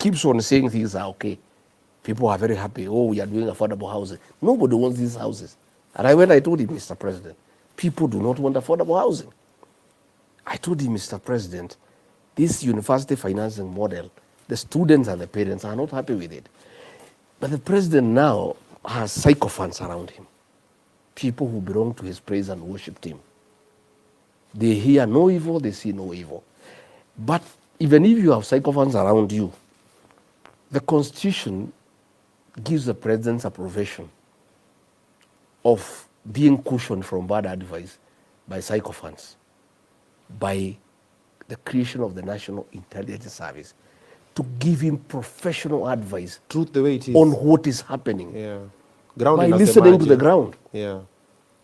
keeps on saying things are okay. People are very happy. Oh, we are doing affordable housing. Nobody wants these houses. And I told him, Mr. President, people do not want affordable housing. I told him, Mr. President, this university financing model, the students and the parents are not happy with it. But the president now has sycophants around him, people who belong to his praise and worship team. They hear no evil, they see no evil. But even if you have sycophants around you, the Constitution gives the president's approbation of being cushioned from bad advice by sycophants, by the creation of the National Intelligence Service, to give him professional advice truth the way it is on what is happening. Yeah. By listening to the ground. Yeah.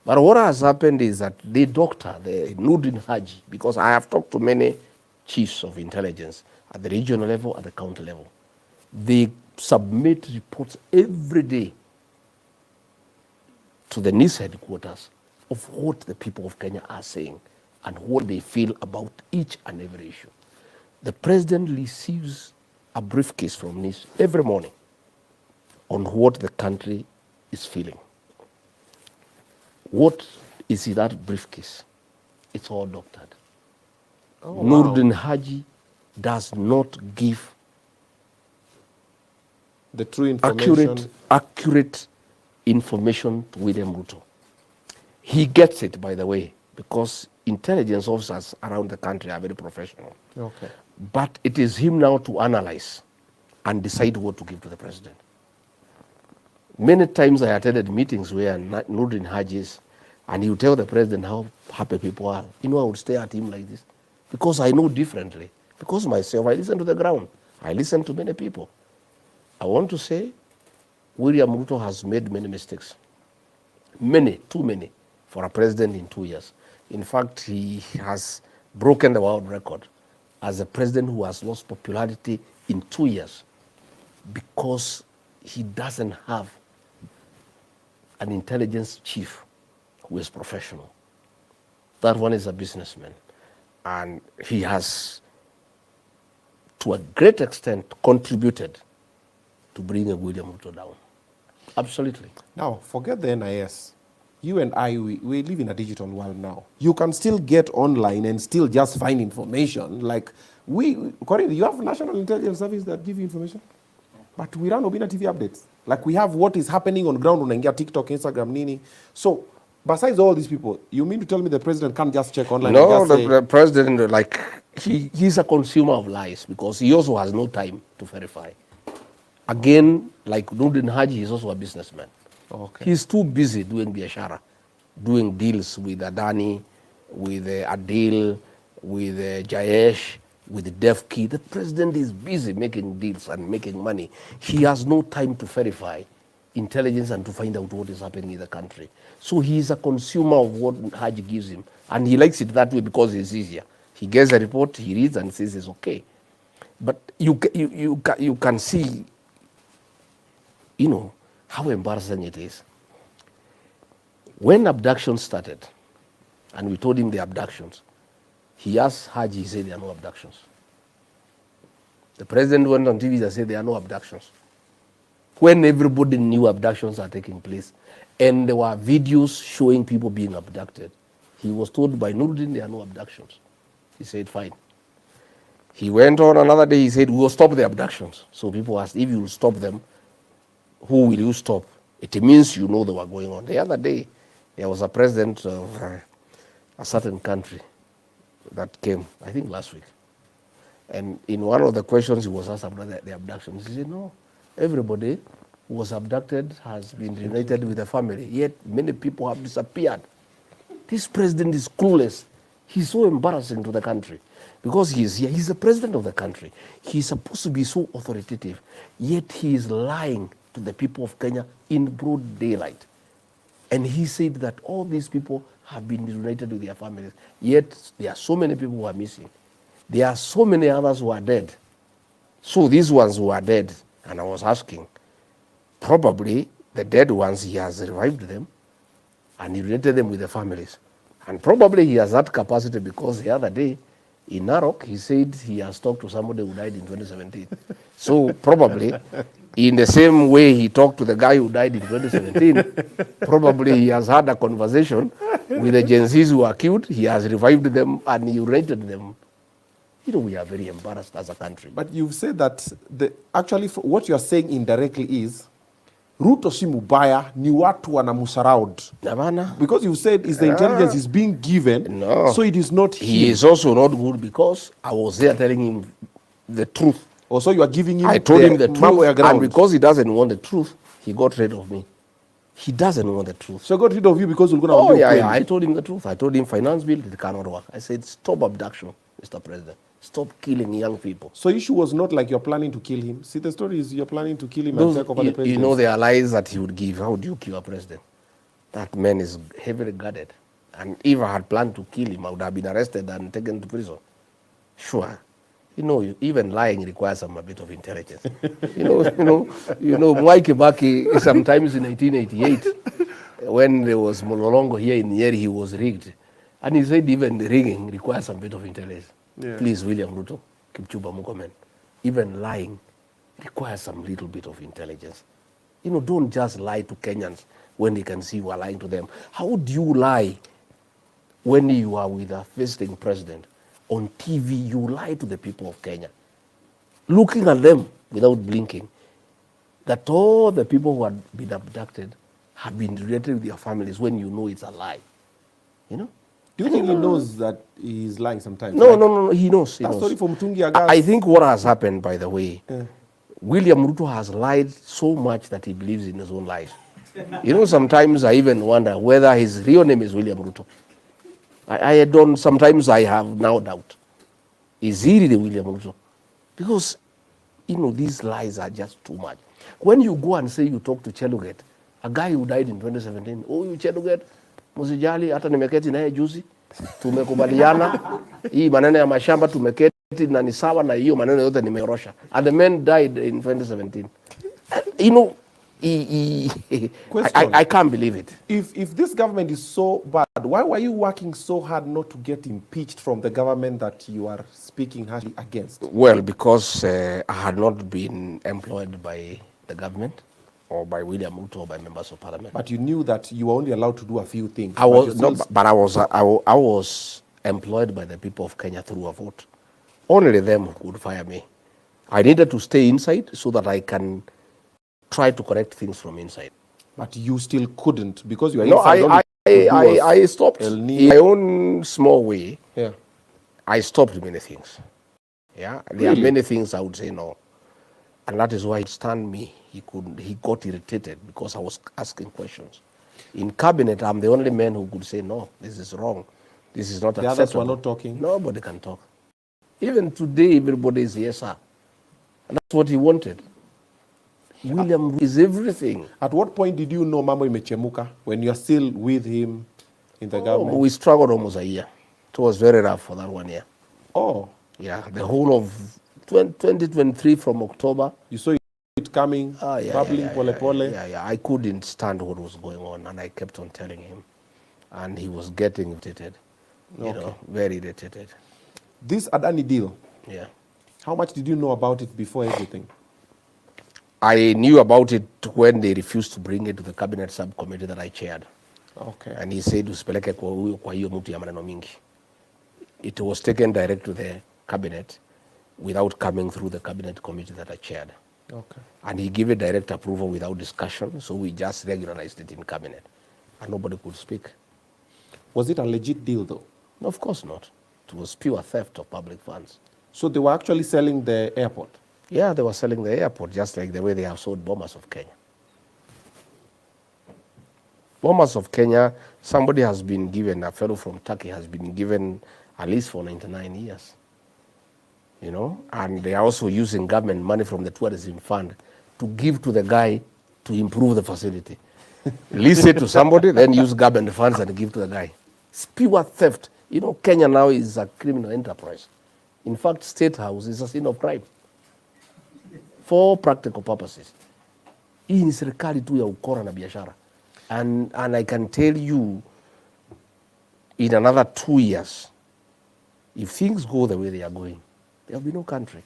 But what has happened is that the doctor, the Nurdin Haji, because I have talked to many chiefs of intelligence at the regional level, at the county level, they submit reports every day to the NIS headquarters of what the people of Kenya are saying and what they feel about each and every issue. The president receives a briefcase from NIS every morning on what the country is feeling. What is in that briefcase? It's all doctored. Oh, Nurdin Haji does not give the true information, accurate information to William Ruto. He gets it, by the way, because intelligence officers around the country are very professional. Okay. But it is him now to analyze and decide what to give to the president. Many times I attended meetings where Nurdin Haji is, and he would tell the president how happy people are. You know, I would stare at him like this because I know differently. Because myself, I listen to the ground. I listen to many people. I want to say William Ruto has made many mistakes. Many, too many, for a president in 2 years. In fact, he has broken the world record as a president who has lost popularity in 2 years because he doesn't have an intelligence chief who is professional. That one is a businessman. And he has, to a great extent, contributed to bringing William Ruto down. Absolutely. Now, forget the NIS. You and I, we live in a digital world now. You can still get online and still just find information. Like, Corey, you have National Intelligence Service that give you information? But we run OBINNA TV updates. Like, we have what is happening on ground on TikTok, Instagram, Nini. So, besides all these people, you mean to tell me the president can't just check online? No, the president, like, he's a consumer of lies because he also has no time to verify. Again, like Nurdin Haji, he's also a businessman. Okay. He's too busy doing biashara, doing deals with Adani, with Adil, with Jayesh, with Defki. The president is busy making deals and making money. He has no time to verify intelligence and to find out what is happening in the country. So he is a consumer of what Haji gives him. And he likes it that way because it's easier. He gets a report, he reads and says it's okay. But you can see, you know, how embarrassing it is. When abductions started, and we told him the abductions, he asked Haji, he said there are no abductions. The president went on TV and said there are no abductions. When everybody knew abductions are taking place, and there were videos showing people being abducted, he was told by Nurdin there are no abductions. He said, fine. He went on another day, he said, we will stop the abductions. So people asked, if you will stop them, who will you stop? It means you know they were going on. The other day, there was a president of a certain country that came, I think last week. And in one of the questions he was asked about the abductions, he said, no, everybody who was abducted has been reunited with the family, yet many people have disappeared. This president is clueless. He's so embarrassing to the country because he's here. He's the president of the country. He's supposed to be so authoritative, yet he is lying to the people of Kenya in broad daylight. And he said that all these people have been reunited with their families, yet there are so many people who are missing. There are so many others who are dead. So these ones who are dead, and I was asking, probably the dead ones, he has revived them and he reunited them with the families. And probably he has that capacity because the other day In Narok, he said he has talked to somebody who died in 2017. So probably, in the same way he talked to the guy who died in 2017, probably he has had a conversation with the Gen Zs who were killed. He has revived them and he rated them. You know, we are very embarrassed as a country. But you've said that actually what you are saying indirectly is Ruto si mubaya, ni watu wanamusaraud. Because you said is the intelligence is being given, so it is not him. He is also not good because I was there telling him the truth. Also, you are giving him I told him the truth, and because he doesn't want the truth, he got rid of me. He doesn't want the truth. So he got rid of you because you're going to... Oh, yeah, I told him the truth. I told him finance bill, it cannot work. I said, stop abduction, Mr. President. Stop killing young people. So issue was not like you're planning to kill him. See, the story is you're planning to kill him and take over the president. You know, there are lies that he would give. How do you kill a president? That man is heavily guarded. And if I had planned to kill him, I would have been arrested and taken to prison. Sure. You know, even lying requires some a bit of intelligence. Mwai Kibaki, sometimes in 1988, when there was Mololongo here in Nyeri, he was rigged. And he said even the rigging requires some bit of intelligence. Yeah. Please, William Ruto, Kipchumba Murkomen, even lying requires some little bit of intelligence. You know, don't just lie to Kenyans when they can see you are lying to them. How do you lie when you are with a visiting president? On TV, you lie to the people of Kenya, looking at them without blinking, that all the people who had been abducted have been related with their families when you know it's a lie. You know? Do you think he knows that he's lying sometimes? No, he knows. That story from Mtungi I think what has happened, by the way, William Ruto has lied so much that he believes in his own lies. You know, sometimes I even wonder whether his real name is William Ruto. Sometimes I have now doubt. Is he really William Ruto? Because, you know, these lies are just too much. When you go and say you talk to Cheluget, a guy who died in 2017, oh, you Cheluget, Musijali, hata nimeketi naye juzi, tumekubaliana, hii maneno ya mashamba tumeketi na ni sawa na hiyo maneno yote nimeorosha. And the man died in 2017. You know, I can't believe it. If this government is so bad, why were you working so hard not to get impeached from the government that you are speaking harshly against? Well, because I had not been employed by the government or by William Ruto or by members of parliament. But you knew that you were only allowed to do a few things. I was employed by the people of Kenya through a vote. Only them would fire me. I needed to stay inside so that I can try to correct things from inside. But you still couldn't because you were inside. No, I stopped in my own small way. Yeah. I stopped many things. Yeah, there are many things I would say no. And that is why he stunned me. He got irritated because I was asking questions. In cabinet, I'm the only man who could say, no, this is wrong. This is not acceptable. The others were not talking? Nobody can talk. Even today, everybody is yes, sir. And that's what he wanted. William is everything. At what point did you know Mambo imechemuka when you're still with him in the government? We struggled almost a year. It was very rough for that 1 year. Oh. Yeah, the whole of 2023 from October. You saw it coming, bubbling, pole. Yeah. I couldn't stand what was going on, and I kept on telling him. And he was getting irritated, you know, very irritated. This Adani deal, yeah. How much did you know about it before everything? I knew about it when they refused to bring it to the cabinet subcommittee that I chaired. Okay. And he said, usipeleke kwa hiyo mtu ya maneno mingi. It was taken direct to the cabinet without coming through the cabinet committee that I chaired. Okay. And he gave it direct approval without discussion, so we just regularized it in cabinet. And nobody could speak. Was it a legit deal, though? No, of course not. It was pure theft of public funds. So they were actually selling the airport? Yeah, they were selling the airport, just like the way they have sold Bomas of Kenya. Bomas of Kenya, somebody has been given, a fellow from Turkey has been given a lease for 99 years. You know, and they are also using government money from the tourism fund to give to the guy to improve the facility. Lease it to somebody, then use government funds and give to the guy. It's pure theft. You know, Kenya now is a criminal enterprise. In fact, State House is a scene of crime. For practical purposes. Hii ni serikali tu ya ukora na biashara. And I can tell you, in another 2 years, If things go the way they are going, there will be no country,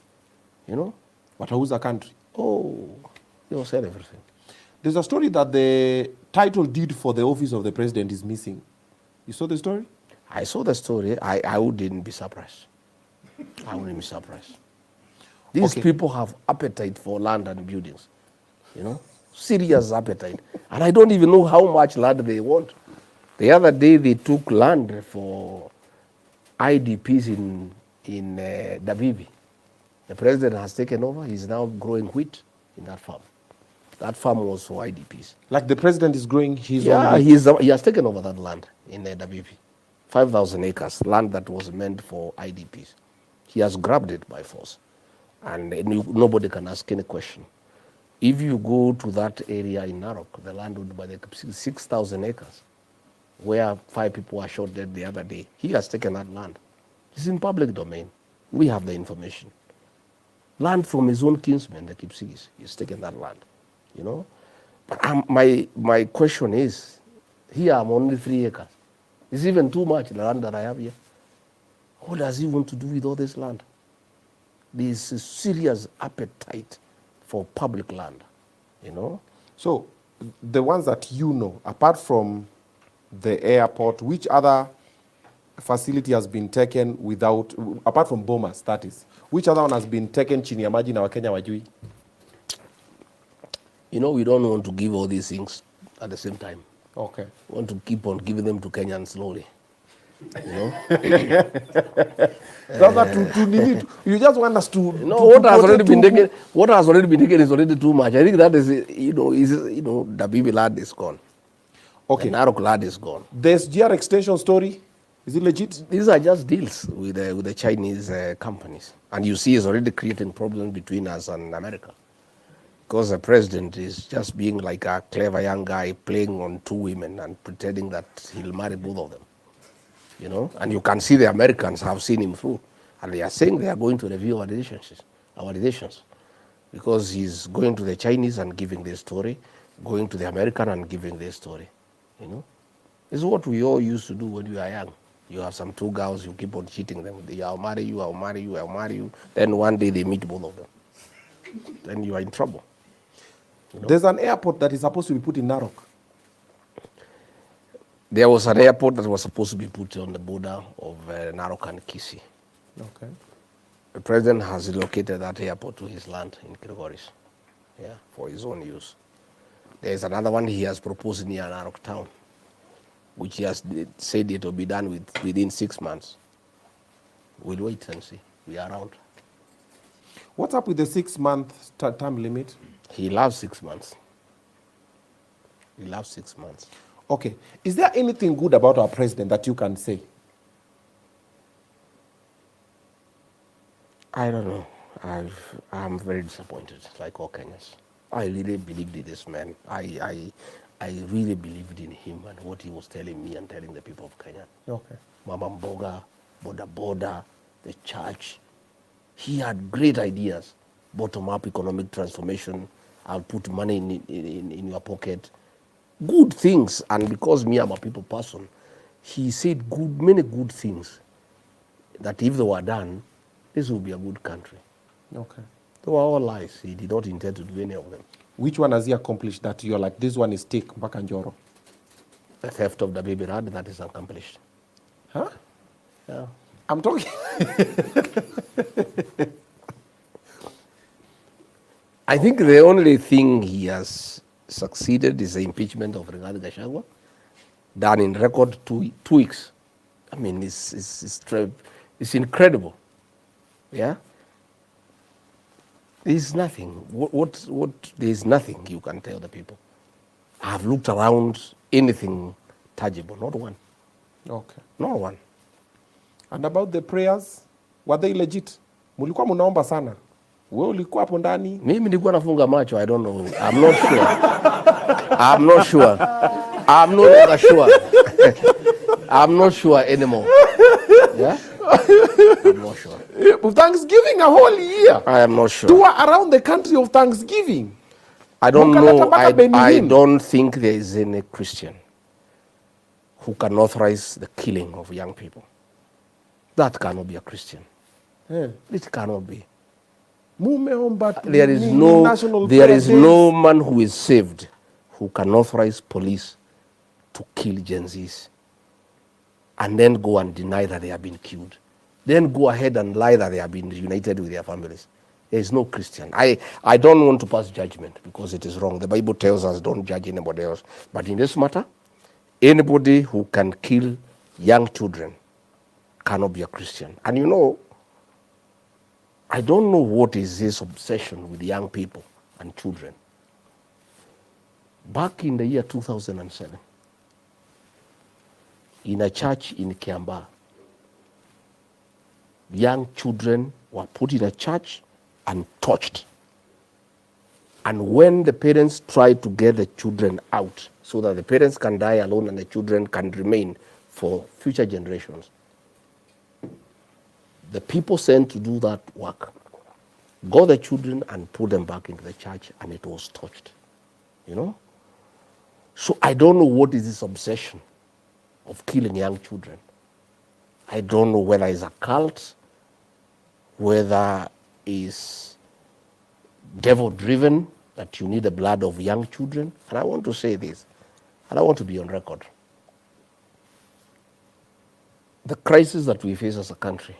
you know? Watauza country. Oh, they will sell everything. There's a story that the title deed for the office of the president is missing. You saw the story? I saw the story. I wouldn't be surprised. I wouldn't be surprised. These people have appetite for land and buildings, you know, serious appetite. And I don't even know how much land they want. The other day they took land for IDPs in Dabibi. The president has taken over. He's now growing wheat in that farm. That farm was for IDPs. Like the president is growing his own. Yeah, he has taken over that land in Dabibi. 5,000 acres, land that was meant for IDPs. He has grabbed it by force. And nobody can ask any question. If you go to that area in Narok, the land would be like 6,000 acres, where 5 people were shot dead the other day. He has taken that land. It's in public domain. We have the information. Land from his own kinsmen, the Kipsigis. He's taken that land, you know. But my question is, here I'm only 3 acres. It's even too much, the land that I have here. What does he want to do with all this land? There is a serious appetite for public land, you know. So, the ones that you know, apart from the airport, which other facility has been taken without, apart from Bomas, that is, which other one has been taken chini ya maji na Wakenya wajui? You know, we don't want to give all these things at the same time. Okay. We want to keep on giving them to Kenyans slowly. You know? You just want us to. No, what has already been taken. What has already been taken is already too much. I think that is, the Bibi land is gone. Okay. The Narok land is gone. There's GR extension story. Is it legit? These are just deals with the Chinese companies, and you see, it's already creating problems between us and America, because the president is just being like a clever young guy playing on 2 women and pretending that he'll marry both of them. You know, and you can see the Americans have seen him through, and they are saying they are going to review our relations, because he's going to the Chinese and giving their story, going to the American and giving their story. You know, it's what we all used to do when we were young. You have some 2 girls, you keep on cheating them. I'll marry you, I'll marry you, I'll marry you. Then one day they meet both of them. Then you are in trouble. You know? There's an airport that is supposed to be put in Narok. There was an airport that was supposed to be put on the border of Narok and Kisii. Okay. The president has relocated that airport to his land in Kilgoris, for his own use. There is another one he has proposed near Narok town, which he has said it will be done within 6 months. We'll wait and see. We are around. What's up with the 6-month term limit? He loves 6 months. He loves 6 months. Okay. Is there anything good about our president that you can say? I don't know. I'm very disappointed, like all Kenyans. I really believed in this man. I really believed in him and what he was telling me and telling the people of Kenya. Okay. Mama Mboga, Boda, the church. He had great ideas. Bottom-up economic transformation. I'll put money in your pocket. Good things. And because me, I'm a people person, he said many good things that if they were done, this would be a good country. Okay. They were all lies. He did not intend to do any of them. Which one has he accomplished that you're like, this one is tick, mpaka Njoro? The theft of the baby rat, that is accomplished. Huh? Yeah. I'm talking. I think the only thing he has succeeded is the impeachment of Rigathi Gachagua, done in record 2 weeks. I mean, it's incredible. Yeah. There's nothing. There's nothing you can tell the people. I've looked around, anything tangible, not one. Okay. Not one. And about the prayers, were they legit? Mulikuwa munaomba sana. Wewe ulikuwa hapo ndani? Mimi nilikuwa nafunga macho, I don't know. I'm not sure. I'm not sure. I'm not sure. I'm not sure anymore. Yeah? I'm not sure. Thanksgiving a whole year. I am not sure. Tour around the country of Thanksgiving. I don't know. I don't think there is any Christian who can authorize the killing of young people. That cannot be a Christian. Yeah. It cannot be. There is no man who is saved who can authorize police to kill Gen Zs and then go and deny that they have been killed. Then go ahead and lie that they have been reunited with their families. There is no Christian. I don't want to pass judgment because it is wrong. The Bible tells us don't judge anybody else. But in this matter, anybody who can kill young children cannot be a Christian. And you know, I don't know what is this obsession with young people and children. Back in the year 2007, in a church in Kiambaa, young children were put in a church and tortured. And when the parents tried to get the children out so that the parents can die alone and the children can remain for future generations, the people sent to do that work got the children and put them back into the church, and it was tortured. You know? So I don't know what is this obsession of killing young children. I don't know whether it's a cult, whether it's devil-driven, that you need the blood of young children. And I want to say this, and I want to be on record. The crisis that we face as a country,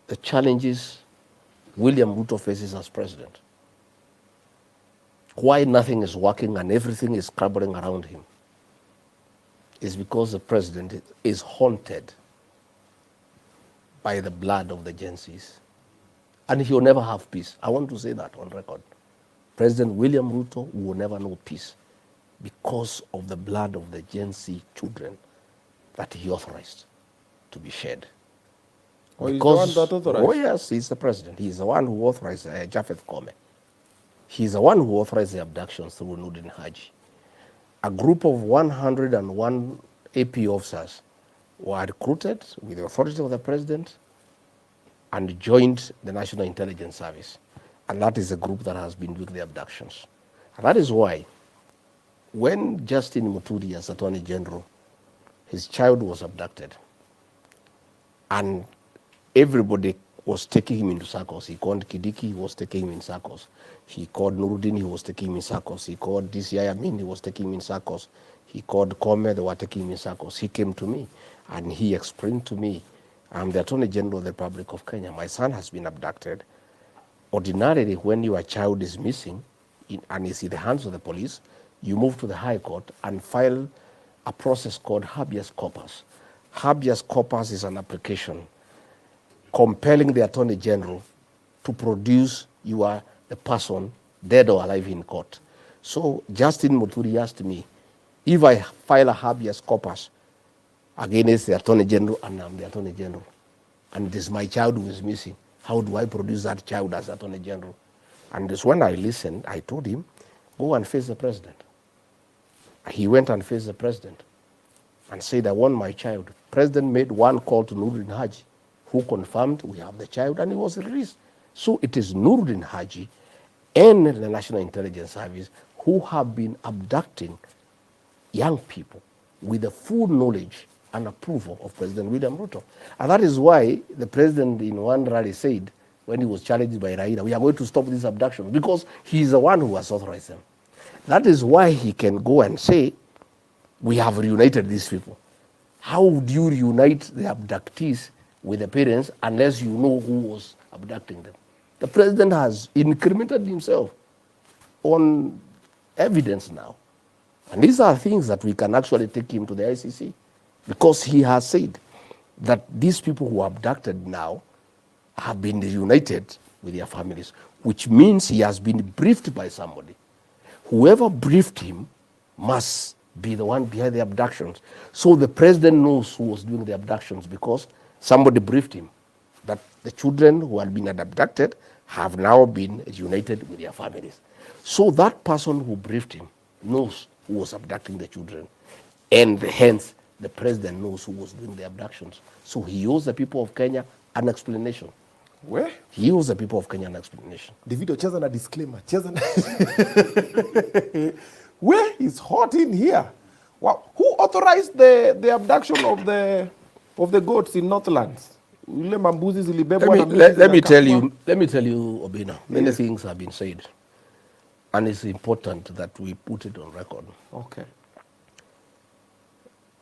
the challenges William Ruto faces as president, why nothing is working and everything is crumbling around him, is because the president is haunted by the blood of the Gen Zs. And he will never have peace. I want to say that on record. President William Ruto will never know peace because of the blood of the Gen Z children that he authorized to be shed. Oh, he's the one that authorized? Oh yes, he's the president. He's the one who authorized Japheth Kome. He's the one who authorized the abductions through Nurdin Haji. A group of 101 AP officers were recruited with the authority of the president and joined the National Intelligence Service. And that is the group that has been doing the abductions. And that is why when Justin Muturi, as Attorney General, his child was abducted, and everybody was taking him into circles. He called Kidiki, he was taking him in circles. He called Nuruddin, he was taking him in circles. He called DCI Amin, he was taking him in circles. He called Kome, they were taking him in circles. He came to me and he explained to me, I'm the Attorney General of the Republic of Kenya. My son has been abducted. Ordinarily, when your child is missing and is in the hands of the police, you move to the High Court and file a process called habeas corpus. Habeas corpus is an application compelling the Attorney General to produce the person, dead or alive, in court. So Justin Muturi asked me, if I file a habeas corpus against the Attorney General, and I'm the Attorney General, and it is my child who is missing, how do I produce that child as Attorney General? And this, when I listened, I told him, go and face the president. He went and faced the president and said, I want my child. President made one call to Nurdin Haji, who confirmed we have the child, and he was released. So it is Nurdin Haji and the National Intelligence Service who have been abducting young people with the full knowledge and approval of President William Ruto. And that is why the president in one rally said, when he was challenged by Raila, we are going to stop this abduction, because he is the one who has authorized them. That is why he can go and say, we have reunited these people. How do you reunite the abductees with the parents unless you know who was abducting them? The president has incriminated himself on evidence now. And these are things that we can actually take him to the ICC, because he has said that these people who are abducted now have been reunited with their families, which means he has been briefed by somebody. Whoever briefed him must be the one behind the abductions. So the president knows who was doing the abductions, because somebody briefed him that the children who had been abducted have now been reunited with their families. So that person who briefed him knows who was abducting the children, and hence the president knows who was doing the abductions. So he owes the people of Kenya an explanation. Where? He owes the people of Kenya an explanation. Davido, cheza na disclaimer. Cheza na... Where is hot in here? Wow. Who authorized the abduction of the goats in Northlands? Ule mambuzi zilibebwa na miti Let me tell zinakatwa. you, Obina, many Yes. things have been said, and it's important that we put it on record. Okay.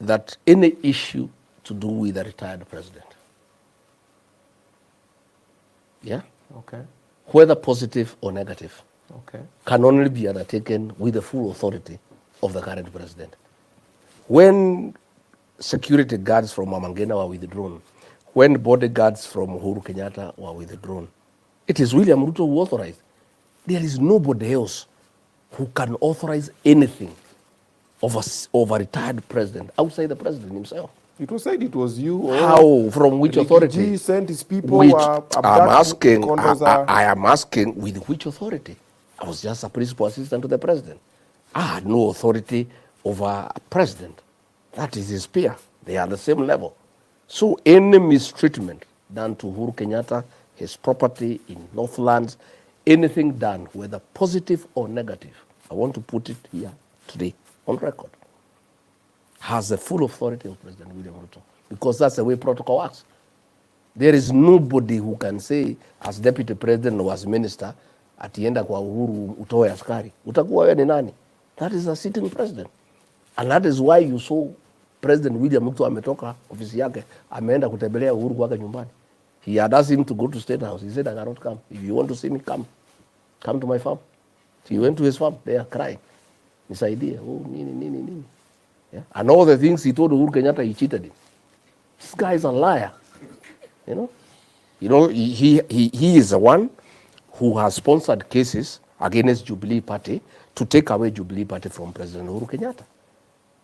That any issue to do with a retired president, yeah, Okay. whether positive or negative, Okay. can only be undertaken with the full authority of the current president. When security guards from Mamangena were withdrawn, when bodyguards from Uhuru Kenyatta were withdrawn, it is William Ruto who authorized. There is nobody else who can authorize anything of a retired president outside the president himself. It was said it was you or How? From which authority? Rigathi sent his people Which I'm abducting asking, condos. I am asking with which authority? I was just a principal assistant to the president. I had no authority over a president. That is his peer. They are the same level. So any mistreatment done to Uhuru Kenyatta, his property in Northlands, anything done, whether positive or negative, I want to put it here today on record, has the full authority of President William Ruto, because that's the way protocol works. There is nobody who can say as deputy president or as minister, atienda kwa Uhuru utoe askari. Utakuwa wewe ni nani? That is a sitting president. And that is why you saw President William Ruto ametoka ofisi yake, ameenda kutembelea Uhuru kwake nyumbani. He had asked him to go to State House. He said, I cannot come. If you want to see me, come. Come to my farm. So he went to his farm. They are crying. Nisaidie. Oh, nini. Yeah? And all the things he told Uhuru Kenyatta, he cheated him. This guy is a liar. You know, he is the one who has sponsored cases against Jubilee Party to take away Jubilee Party from President Uhuru Kenyatta.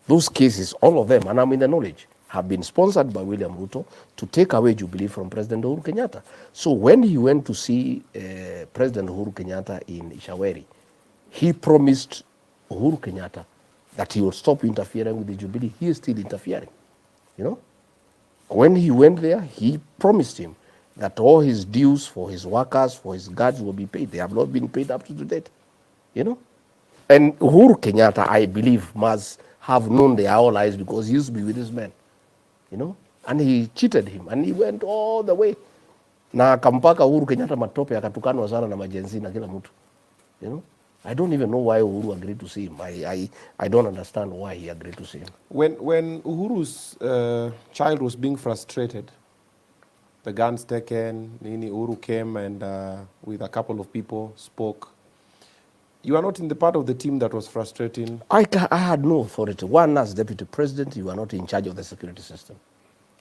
Those cases, all of them, and I'm in the knowledge, have been sponsored by William Ruto to take away Jubilee from President Uhuru Kenyatta. So when he went to see President Uhuru Kenyatta in Ishaweri, he promised Uhuru Kenyatta that he would stop interfering with the Jubilee. He is still interfering, you know. When he went there, he promised him that all his dues for his workers, for his guards will be paid. They have not been paid up to date, you know. And Uhuru Kenyatta, I believe, must have known their all lies because he used to be with his men, you know. And he cheated him, and he went all the way. Na akampaka Uhuru Kenyatta matope, akatukanwa sana na majenzi na kila mtu, you know. I don't even know why Uhuru agreed to see him. I don't understand why he agreed to see him. When Uhuru's child was being frustrated, the guns taken, Nini Uhuru came and with a couple of people spoke. You are not in the part of the team that was frustrating. I had no authority. One, as deputy president, you are not in charge of the security system.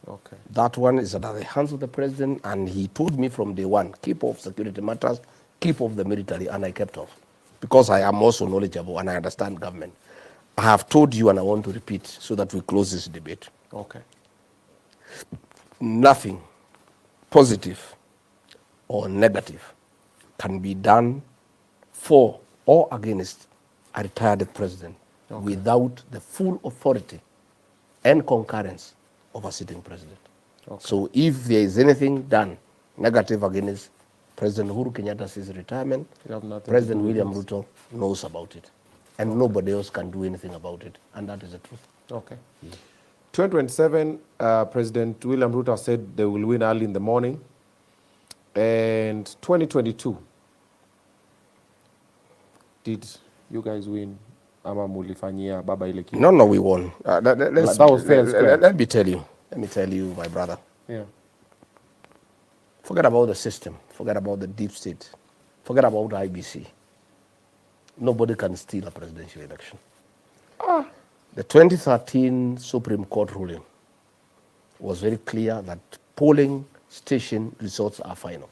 Okay. That one is under the hands of the president, and he told me from day one, keep off security matters, keep off the military, and I kept off. Because I am also knowledgeable and I understand government. I have told you and I want to repeat so that we close this debate. Okay. Nothing positive or negative can be done for or against a retired president without the full authority and concurrence of a sitting president. Okay. So if there is anything done negative against President Uhuru Kenyatta's retirement, President William Ruto knows about it. And nobody else can do anything about it. And that is the truth. Okay. 2027, President William Ruto said they will win early in the morning. And 2022, did you guys win? Ama mulifanyia baba ile kitu? No, we won. That was fair and square. Let me tell you, my brother. Yeah. Forget about the system. Forget about the deep state. Forget about IBC. Nobody can steal a presidential election. The 2013 Supreme Court ruling was very clear that polling station results are final.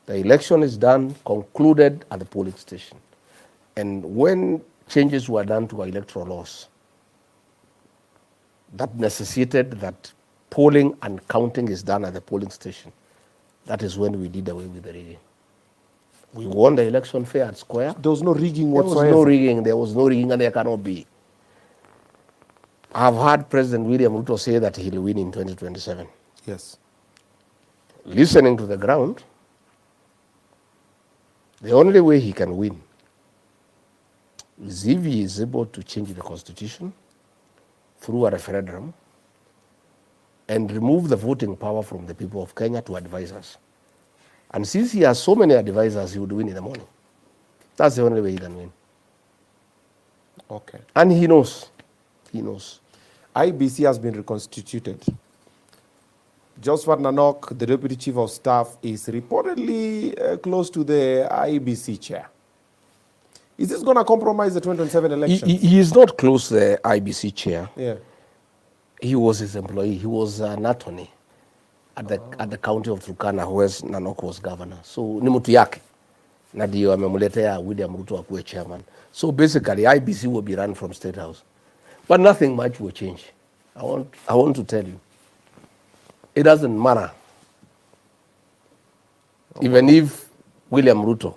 The election is done, concluded at the polling station. And when changes were done to our electoral laws, that necessitated that polling and counting is done at the polling station. That is when we did away with the rigging. We won the election fair and square. There was no rigging whatsoever. There was no rigging. There was no rigging, and there cannot be. I've heard President William Ruto say that he'll win in 2027. Yes. Listening to the ground, the only way he can win is if he is able to change the constitution, through a referendum and remove the voting power from the people of Kenya to advisors. And since he has so many advisors, he would win in the morning. That's the only way he can win. Okay. And he knows. He knows. IBC has been reconstituted. Josphat Nanok, the Deputy Chief of Staff, is reportedly close to the IBC chair. Is this going to compromise the 2027 elections? He is not close to the IBC chair. Yeah. He was his employee. He was an attorney at the county of Turkana, where Nanok was governor. So ni mtu yake. Na ndio amemletea William Ruto akuwe chairman. So basically, IBC will be run from State House. But nothing much will change. I want to tell you. It doesn't matter. Okay. Even if William Ruto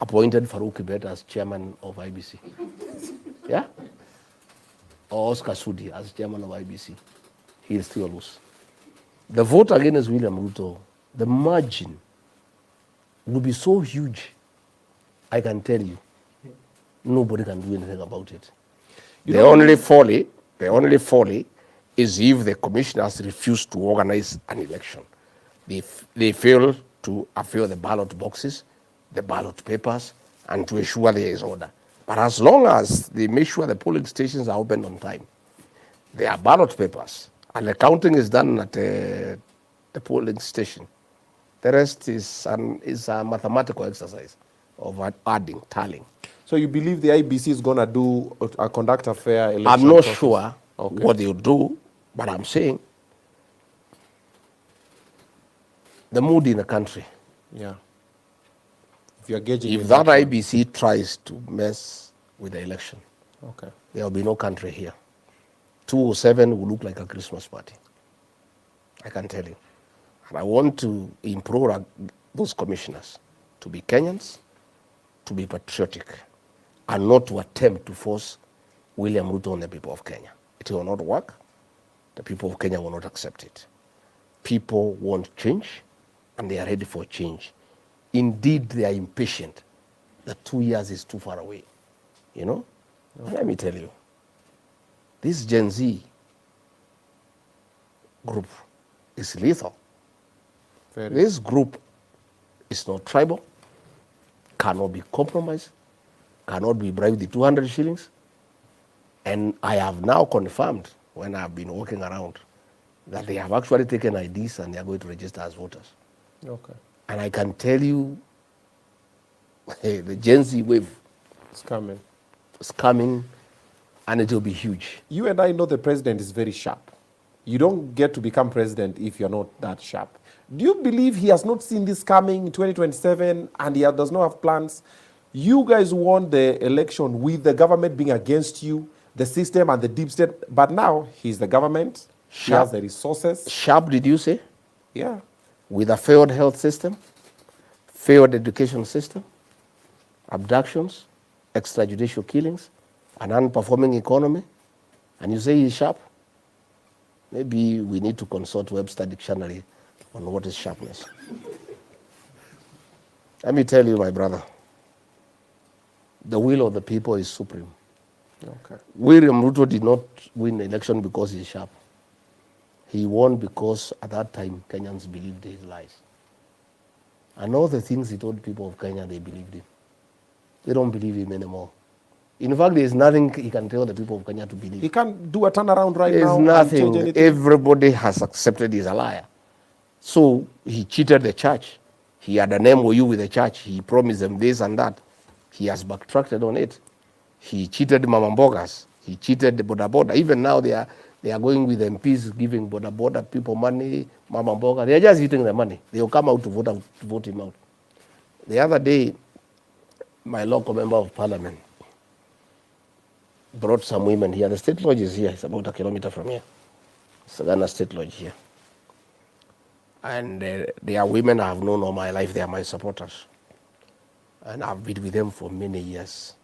appointed Farouk Kibet as chairman of IBC. Yeah? Or Oscar Sudi as chairman of IBC. He'll still lose. The vote against William Ruto, the margin will be so huge, I can tell you. Nobody can do anything about it. The only folly is if the commissioners refuse to organize an election. They fail to fill the ballot boxes, the ballot papers, and to ensure there is order. But as long as they make sure the polling stations are open on time, there are ballot papers, and the counting is done at the polling station, the rest is a mathematical exercise of adding, tallying. So you believe the IBC is going to conduct a fair election? I'm not sure what they'll do, but I'm saying the mood in the country. Yeah. If you're gauging, if that IBC tries to mess with the election, okay, there will be no country here. 207 will look like a Christmas party. I can tell you. And I want to implore those commissioners to be Kenyans, to be patriotic, and not to attempt to force William Ruto on the people of Kenya. It will not work. The people of Kenya will not accept it. People want change, and they are ready for change. Indeed, they are impatient. The 2 years is too far away. You know? Okay. Let me tell you, this Gen Z group is lethal. This group is not tribal, cannot be compromised, cannot be bribed with 200 shillings. And I have now confirmed, when I've been walking around, that they have actually taken IDs and they are going to register as voters. Okay. And I can tell you, hey, the Gen Z wave is coming. It's coming, and it will be huge. You and I know the president is very sharp. You don't get to become president if you're not that sharp. Do you believe he has not seen this coming in 2027 and he does not have plans? You guys won the election with the government being against you, the system and the deep state, but now he's the government, he has the resources. Sharp, did you say? Yeah. With a failed health system, failed education system, abductions, extrajudicial killings, an unperforming economy, and you say he's sharp? Maybe we need to consult Webster Dictionary on what is sharpness. Let me tell you, my brother, the will of the people is supreme. Okay. William Ruto did not win the election because he's sharp. He won because at that time Kenyans believed his lies. And all the things he told people of Kenya, they believed him. They don't believe him anymore. In fact, there's nothing he can tell the people of Kenya to believe. He can't do a turnaround right now. There's nothing. Everybody has accepted he's a liar. So he cheated the church. He had an MOU with the church. He promised them this and that. He has backtracked on it. He cheated Mama Mbogas. He cheated the Boda Boda. Even now they are going with MPs giving Boda Boda people money, Mama Mboga. They are just eating the money. They will come out to vote him out. The other day, my local member of parliament brought some women here. The state lodge is here. It's about 1 kilometer from here. Sagana State Lodge here. And they are women I have known all my life. They are my supporters. And I've been with them for many years.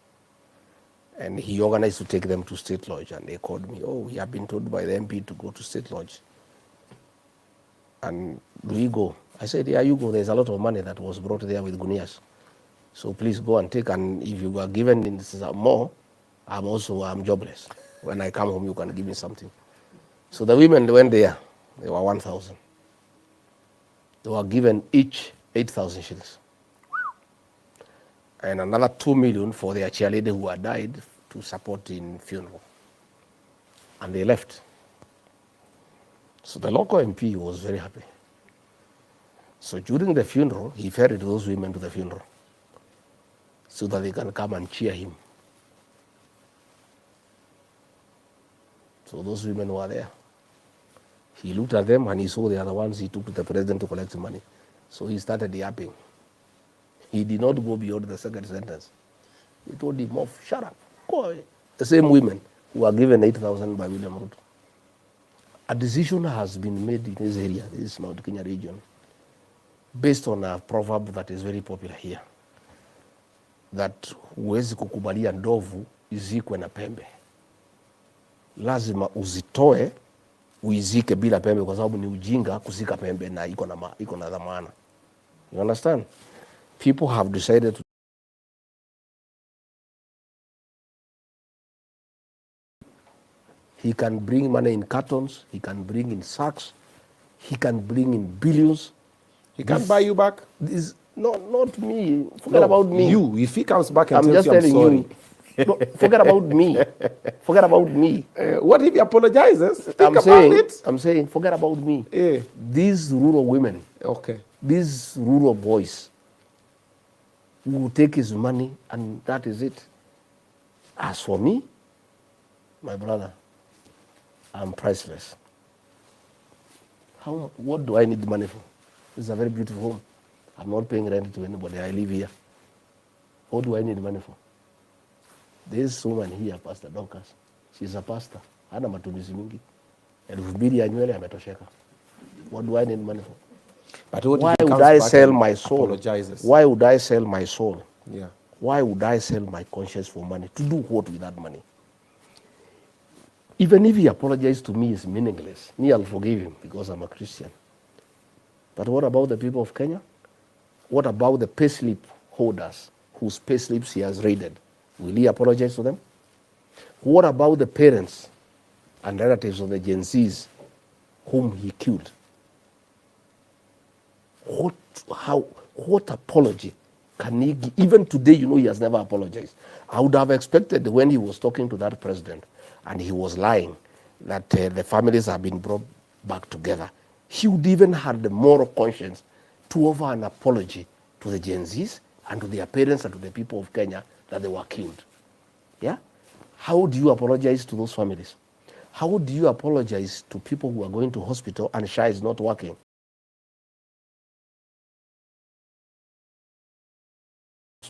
And he organized to take them to State Lodge. And they called me, oh, we have been told by the MP to go to State Lodge. And do we go? I said, yeah, you go. There's a lot of money that was brought there with Gunias. So please go and take. And if you are given more, I'm jobless. When I come home, you can give me something. So the women went there. They were 1,000. They were given each 8,000 shillings. And another 2 million for their cheerleader who had died to support in funeral. And they left. So the local MP was very happy. So during the funeral, he ferried those women to the funeral so that they can come and cheer him. So those women were there. He looked at them and he saw the other ones he took to the president to collect money. So he started yapping. He did not go beyond the second sentence. He told him off, shut up, go away. The same women who were given 8,000 by William Ruto. A decision has been made in this area, this Mount Kenya region, based on a proverb that is very popular here, that huwezi kukubalia ndovu izikwe na pembe. Lazima uzitoe uizike bila pembe, kwa sababu ni ujinga kuzika pembe na iko na dhamana. You understand? People have decided to he can bring money in cartons, he can bring in sacks, he can bring in billions. He can't buy you back? Not me. Forget about me. You, if he comes back and I'm tells just you I'm telling sorry. you. No, forget about me. Forget about me. What if he apologizes? Think about it. I'm saying, forget about me. Yeah. These rural women, Okay. these rural boys, will take his money and that is it. As for me, my brother, I'm priceless. What do I need the money for? It's a very beautiful home. I'm not paying rent to anybody. I live here. What do I need money for? This woman here, Pastor Dorcas, she's a pastor. Hana matumizi mingi. 2,000 ya nywele ametosheka. What do I need money for? But what Why if he would comes I back sell and my soul? apologizes? Why would I sell my soul? Yeah. Why would I sell my conscience for money? To do what with that money? Even if he apologized to me, it's meaningless. Me, I'll forgive him because I'm a Christian. But what about the people of Kenya? What about the payslip holders whose payslips he has raided? Will he apologize to them? What about the parents and relatives of the Gen Zs whom he killed? What apology can he give? Even today, he has never apologized. I would have expected when he was talking to that president and he was lying that the families have been brought back together, he would even have the moral conscience to offer an apology to the Gen Zs and to their parents and to the people of Kenya that they were killed. Yeah? How do you apologize to those families? How do you apologize to people who are going to hospital and SHA is not working?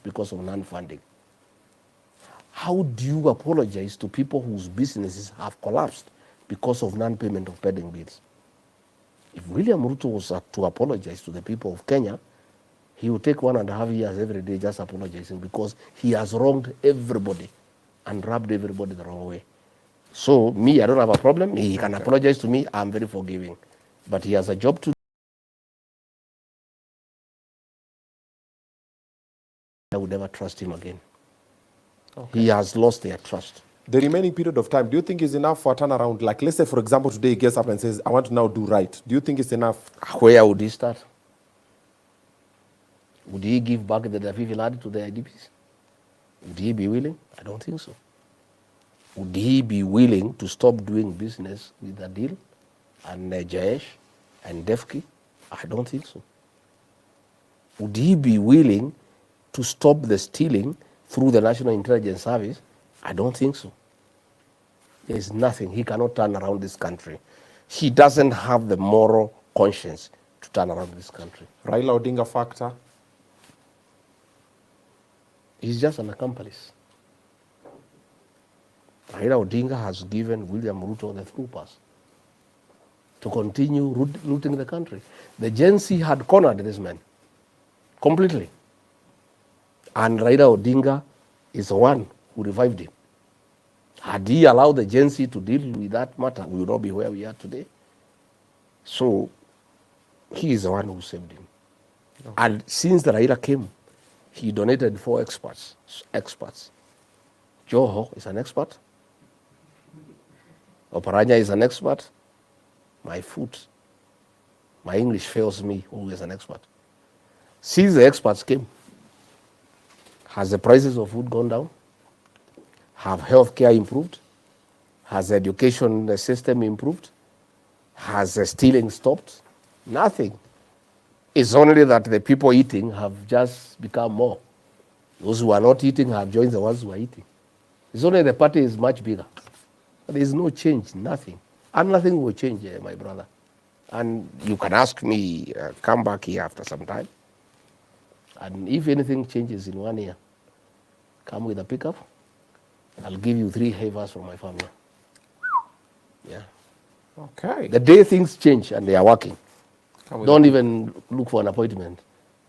Because of non-funding. How do you apologize to people whose businesses have collapsed because of non-payment of pending bills? If William Ruto was to apologize to the people of Kenya, he would take 1.5 years every day just apologizing because he has wronged everybody and rubbed everybody the wrong way. So me, I don't have a problem. He can apologize to me. I'm very forgiving. But he has a job to do. I would never trust him again. Okay. He has lost their trust. The remaining period of time, do you think is enough for a turnaround? Like, let's say, for example, today he gets up and says, I want to now do right. Do you think it's enough? Where would he start? Would he give back the Dafifi land to the IDPs? Would he be willing? I don't think so. Would he be willing to stop doing business with Adil and Jayesh and Defki? I don't think so. Would he be willing to stop the stealing through the National Intelligence Service? I don't think so. There is nothing. He cannot turn around this country. He doesn't have the moral conscience to turn around this country. Raila Odinga factor? He's just an accomplice. Raila Odinga has given William Ruto the through pass to continue looting the country. The Gen Z had cornered this man completely. And Raila Odinga is the one who revived him. Had he allowed the Gen Z to deal with that matter, we would not be where we are today. So he is the one who saved him. Okay. And since the Raila came, he donated 4 experts. Joho is an expert. Oparanya is an expert. My food, my English fails me, who is an expert. Since the experts came, has the prices of food gone down? Have healthcare improved? Has the education system improved? Has the stealing stopped? Nothing. It's only that the people eating have just become more. Those who are not eating have joined the ones who are eating. It's only the party is much bigger. There is no change, nothing. And nothing will change, my brother. And you can ask me, come back here after some time. And if anything changes in 1 year, come with a pickup. I'll give you 3 havers from my family. Yeah. Okay. The day things change and they are working, don't that. even look for an appointment.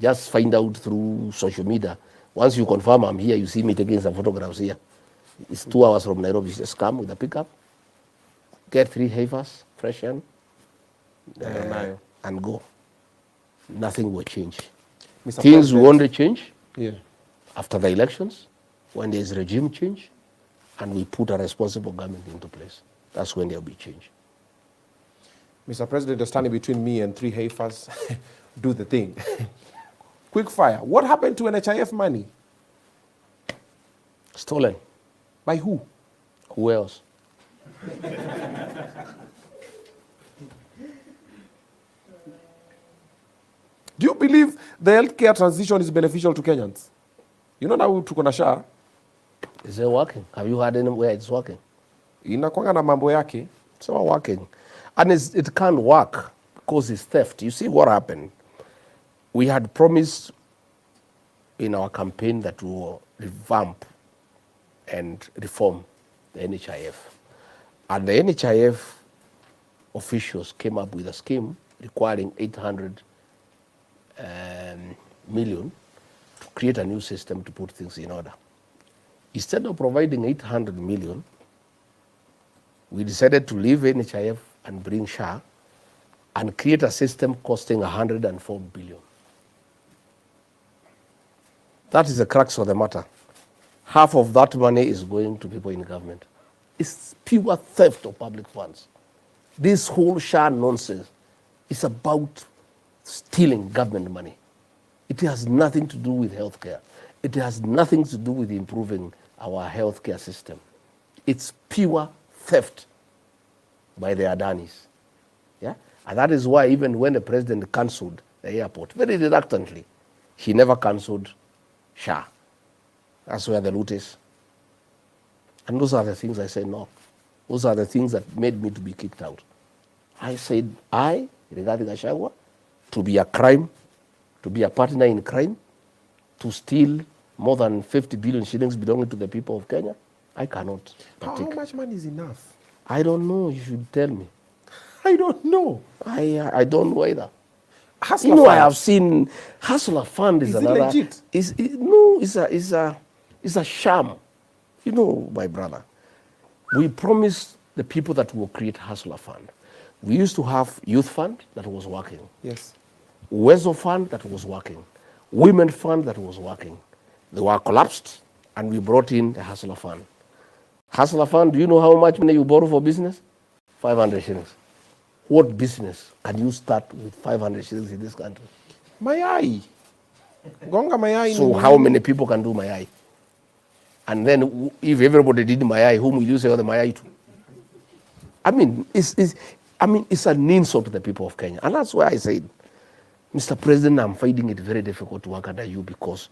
Just find out through social media. Once you confirm I'm here, you see me taking some photographs here. It's 2 hours from Nairobi. Just come with a pickup, get 3 havers, fresh and go. Nothing will change. Mr. Things will President. only change Yeah. after the elections, when there's regime change, and we put a responsible government into place. That's when there will be change. Mr. President, you're standing between me and 3 heifers. Do the thing. Quick fire. What happened to NHIF money? Stolen. By who? Who else? Do you believe the healthcare transition is beneficial to Kenyans? You know now tuko na SHA. Is it working? Have you heard anywhere it's working? Inakwanga na mambo yake. It's not working. And it can't work because it's theft. You see what happened? We had promised in our campaign that we will revamp and reform the NHIF. And the NHIF officials came up with a scheme requiring 800 million to create a new system to put things in order. Instead of providing 800 million, we decided to leave NHIF and bring SHA and create a system costing 104 billion. That is the crux of the matter. Half of that money is going to people in government. It's pure theft of public funds. This whole SHA nonsense is about stealing government money. It has nothing to do with healthcare. It has nothing to do with improving our healthcare system. It's pure theft by the Adanis. Yeah? And that is why even when the president cancelled the airport, very reluctantly, he never cancelled SHA. That's where the loot is. And those are the things I said no. Those are the things that made me to be kicked out. I said, Rigathi Gachagua, to be a crime, to be a partner in crime, to steal more than 50 billion shillings belonging to the people of Kenya, I cannot partake. How much money is enough? I don't know. You should tell me. I don't know. I don't know either. Hustler You know, fund. I have seen Hustler Fund is Is it another. legit? No, it's a sham. You know, my brother. We promised the people that will create Hustler Fund. We used to have Youth Fund that was working. Yes. Wezo Fund that was working. Women Fund that was working. They were collapsed, and we brought in the Hustler Fund. Hustler Fund, do you know how much money you borrow for business? 500 shillings. What business can you start with 500 shillings in this country? Mayai. Gonga mayai. So how many people can do mayai? And then if everybody did mayai, whom will you sell the mayai to? I mean, it's an insult to the people of Kenya. And that's why I said, Mr. President, I'm finding it very difficult to work under you because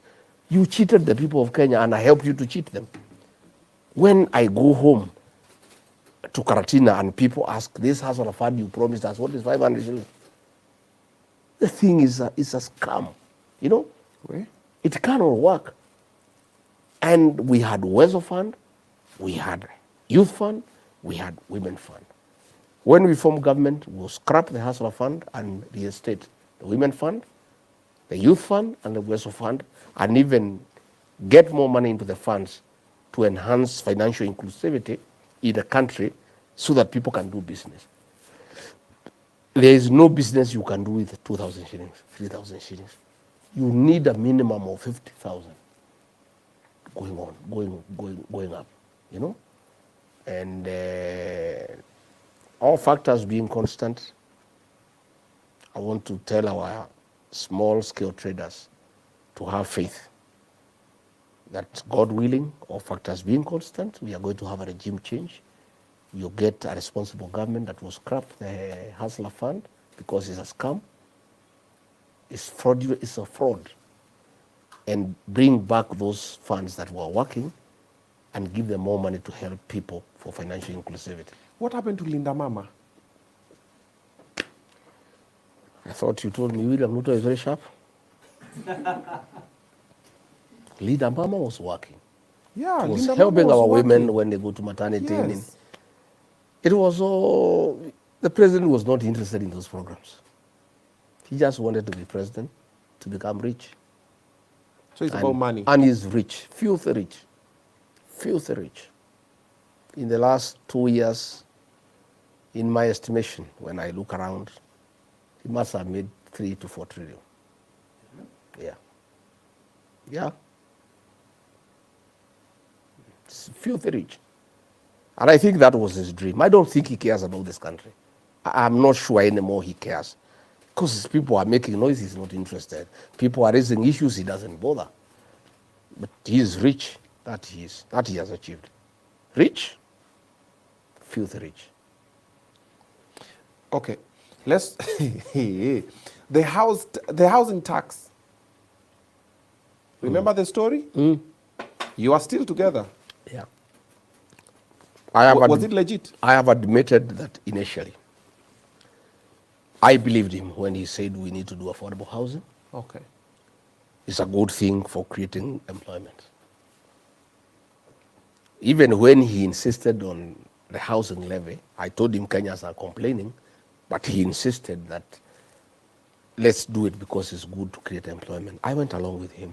you cheated the people of Kenya and I helped you to cheat them. When I go home to Karatina and people ask, this Hustler Fund you promised us, what is 500 shillings? The thing is a scam, you know? Where? It cannot work. And we had Wezo Fund, we had Youth Fund, we had Women Fund. When we formed government, we'll scrap the Hustler Fund and reinstate the Women Fund, the Youth Fund, and the Wezo Fund, and even get more money into the funds to enhance financial inclusivity in the country so that people can do business. There is no business you can do with 2,000 shillings, 3,000 shillings. You need a minimum of 50,000 going up, you know? And All factors being constant, I want to tell our small-scale traders to have faith that, God willing, all factors being constant, we are going to have a regime change. You get a responsible government that will scrap the Hustler Fund because it's a scam. It's fraudulent, it's a fraud. And bring back those funds that were working and give them more money to help people for financial inclusivity. What happened to Linda Mama? I thought you told me William Ruto is very sharp. Linda Mama was working. Yeah, It was Linda helping Mama was our women working. when they go to maternity. Yes. It was all, the president was not interested in those programs. He just wanted to be president, to become rich. So it's about money. And he's rich, filthy rich, filthy rich. In the last 2 years, in my estimation, when I look around, he must have made 3 to 4 trillion. Yeah. Yeah. It's filthy rich. And I think that was his dream. I don't think he cares about this country. I'm not sure anymore he cares. Because people are making noise, he's not interested. People are raising issues, he doesn't bother. But he is rich, that he has achieved. Rich, filthy rich. Okay, let's the housing tax. Remember the story? You are still together. Yeah. Was it legit? I have admitted that initially. I believed him when he said we need to do affordable housing. Okay. It's a good thing for creating employment. Even when he insisted on the housing levy, I told him Kenyans are complaining, but he insisted that let's do it because it's good to create employment. I went along with him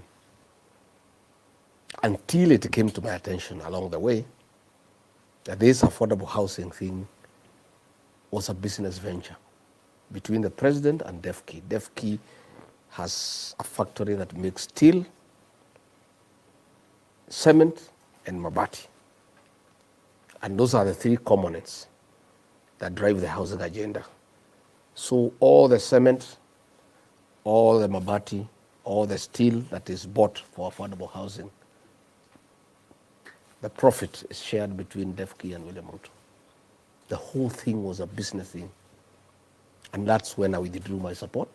until it came to my attention along the way that this affordable housing thing was a business venture between the president and DEFCI. DEFCI has a factory that makes steel, cement, and mabati. And those are the 3 components that drive the housing agenda. So all the cement, all the mabati, all the steel that is bought for affordable housing, the profit is shared between DEFCI and William Ruto. The whole thing was a business thing. And that's when I withdrew my support,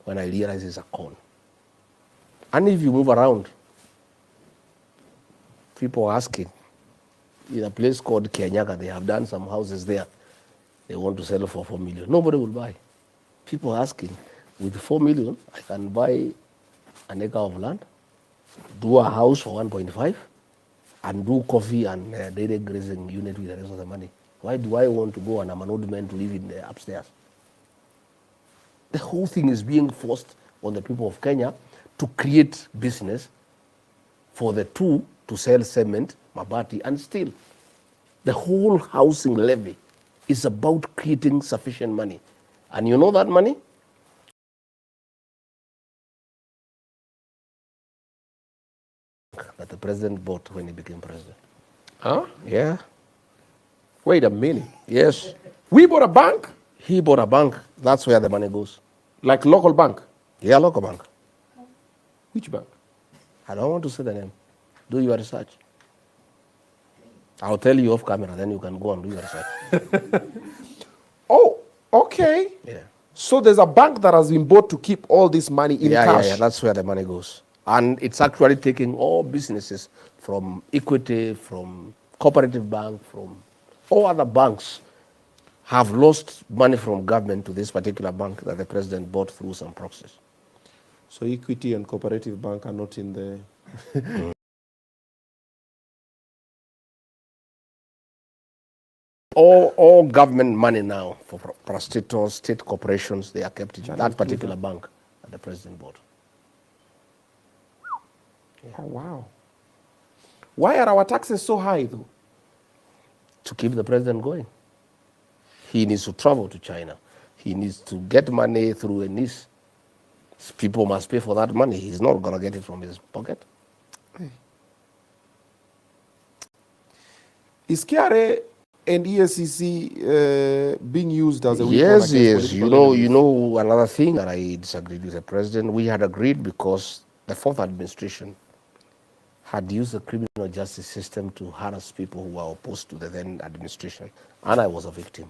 when I realized it's a con. And if you move around, people are asking, in a place called Kianyaga, they have done some houses there. They want to sell for 4 million. Nobody will buy. People are asking, with 4 million, I can buy an acre of land, do a house for 1.5, and do coffee and dairy grazing unit with the rest of the money. Why do I want to go and I'm an old man to live in the upstairs? The whole thing is being forced on the people of Kenya to create business for the 2 to sell cement, mabati, and steel. The whole housing levy is about creating sufficient money. And you know that money? That the president bought when he became president. Huh? Yeah. Wait a minute. Yes. We bought a bank? He bought a bank. That's where the money goes. Like local bank? Yeah, local bank. Which bank? I don't want to say the name. Do your research. I'll tell you off camera, then you can go and do your research. Oh, okay. Yeah. So there's a bank that has been bought to keep all this money in cash. Yeah, that's where the money goes. And it's actually taking all businesses from Equity, from Cooperative Bank, from all other banks have lost money from government to this particular bank that the president bought through some proxies. So Equity and Cooperative Bank are not in the... All government money now for prostitutes, state corporations, they are kept in that particular bank that the president bought. Yeah. Oh, wow. Why are our taxes so high, though? To keep the president going. He needs to travel to China. He needs to get money through a niece. People must pay for that money. He's not going to get it from his pocket. Is KRA And ESCC being used as a weapon Yes, against yes. political enemies. You know, another thing that I disagreed with the president, we had agreed because the fourth administration had used the criminal justice system to harass people who were opposed to the then administration, and I was a victim.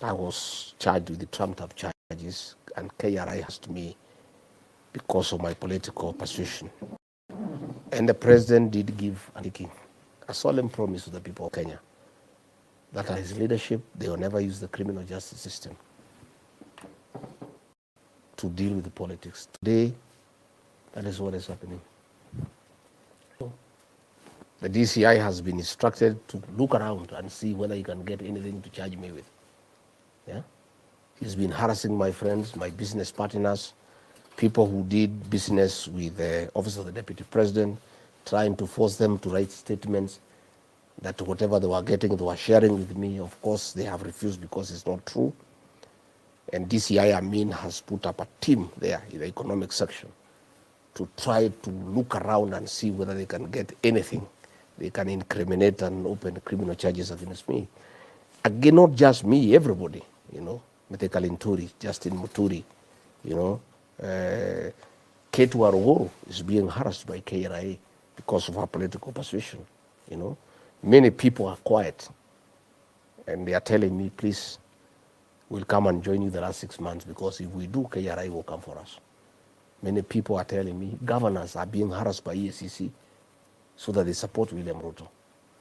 I was charged with the trumped-up charges, and KRI asked me because of my political persuasion. And the president did give a solemn promise to the people of Kenya that under his leadership, they will never use the criminal justice system to deal with the politics. Today, that is what is happening. The DCI has been instructed to look around and see whether he can get anything to charge me with. Yeah? He's been harassing my friends, my business partners, people who did business with the office of the deputy president, trying to force them to write statements that whatever they were getting, they were sharing with me. Of course, they have refused because it's not true. And DCI, Amin, has put up a team there in the economic section to try to look around and see whether they can get anything. They can incriminate and open criminal charges against me. Again, not just me, everybody, you know. Mete Kalinturi, Justin Muturi, you know. Ketu Aruguru is being harassed by KRA because of her political persuasion, you know. Many people are quiet, and they are telling me, please, we'll come and join you the last 6 months, because if we do, KRA will come for us. Many people are telling me governors are being harassed by EACC so that they support William Ruto.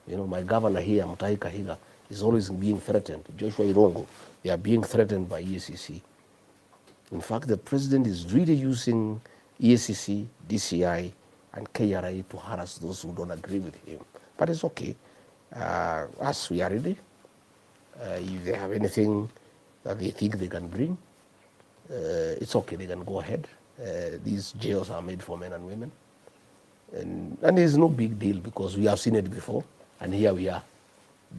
You know, my governor here, Mutahi Kahiga, is always being threatened. Joshua Irongo, they are being threatened by EACC. In fact, the president is really using EACC, DCI, and KRA to harass those who don't agree with him. But it's okay. As we are ready, if they have anything that they think they can bring, it's okay, they can go ahead. These jails are made for men and women. And it's no big deal because we have seen it before, and here we are.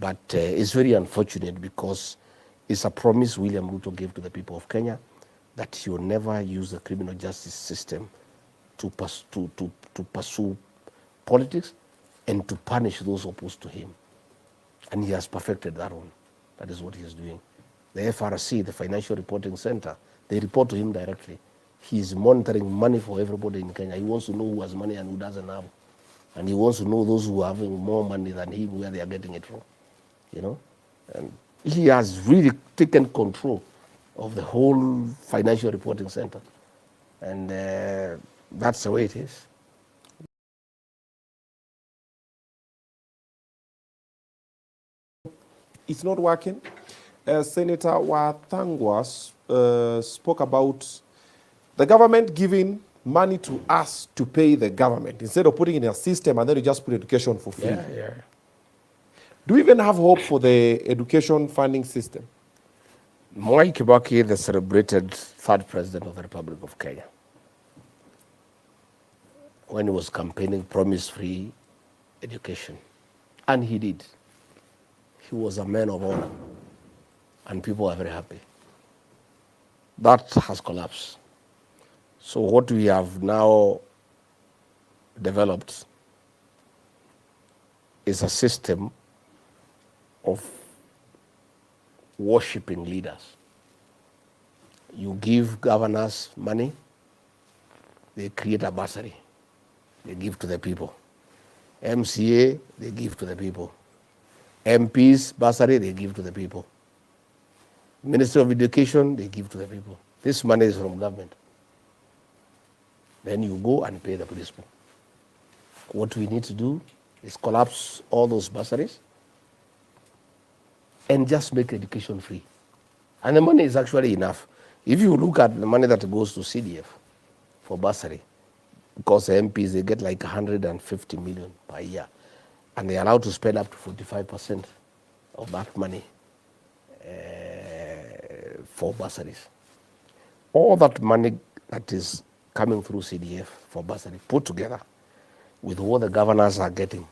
But it's very unfortunate because it's a promise William Ruto gave to the people of Kenya that he will never use the criminal justice system to pursue politics and to punish those opposed to him. And he has perfected that one. That is what he is doing. The FRC, the Financial Reporting Center, they report to him directly. He is monitoring money for everybody in Kenya. He wants to know who has money and who doesn't have. And he wants to know those who are having more money than him, where they are getting it from. You know? And he has really taken control of the whole Financial Reporting Center. And that's the way it is. It's not working. Senator Wathangwa spoke about the government giving money to us to pay the government instead of putting it in a system and then you just put education for free. Yeah. Do we even have hope for the education funding system? Mwai Kibaki, the celebrated third president of the Republic of Kenya, when he was campaigning, promised free education. And he did. He was a man of honor. And people are very happy. That has collapsed. So what we have now developed is a system of worshipping leaders. You give governors money, they create a bursary, they give to the people. MCA, they give to the people. MPs, bursary, they give to the people. Minister of Education, they give to the people. This money is from government. Then you go and pay the principal. What we need to do is collapse all those bursaries and just make education free. And the money is actually enough. If you look at the money that goes to CDF for bursary, because the MPs, they get like 150 million per year, and they're allowed to spend up to 45% of that money for bursaries. All that money that is coming through CDF for bursary, put together with what the governors are getting,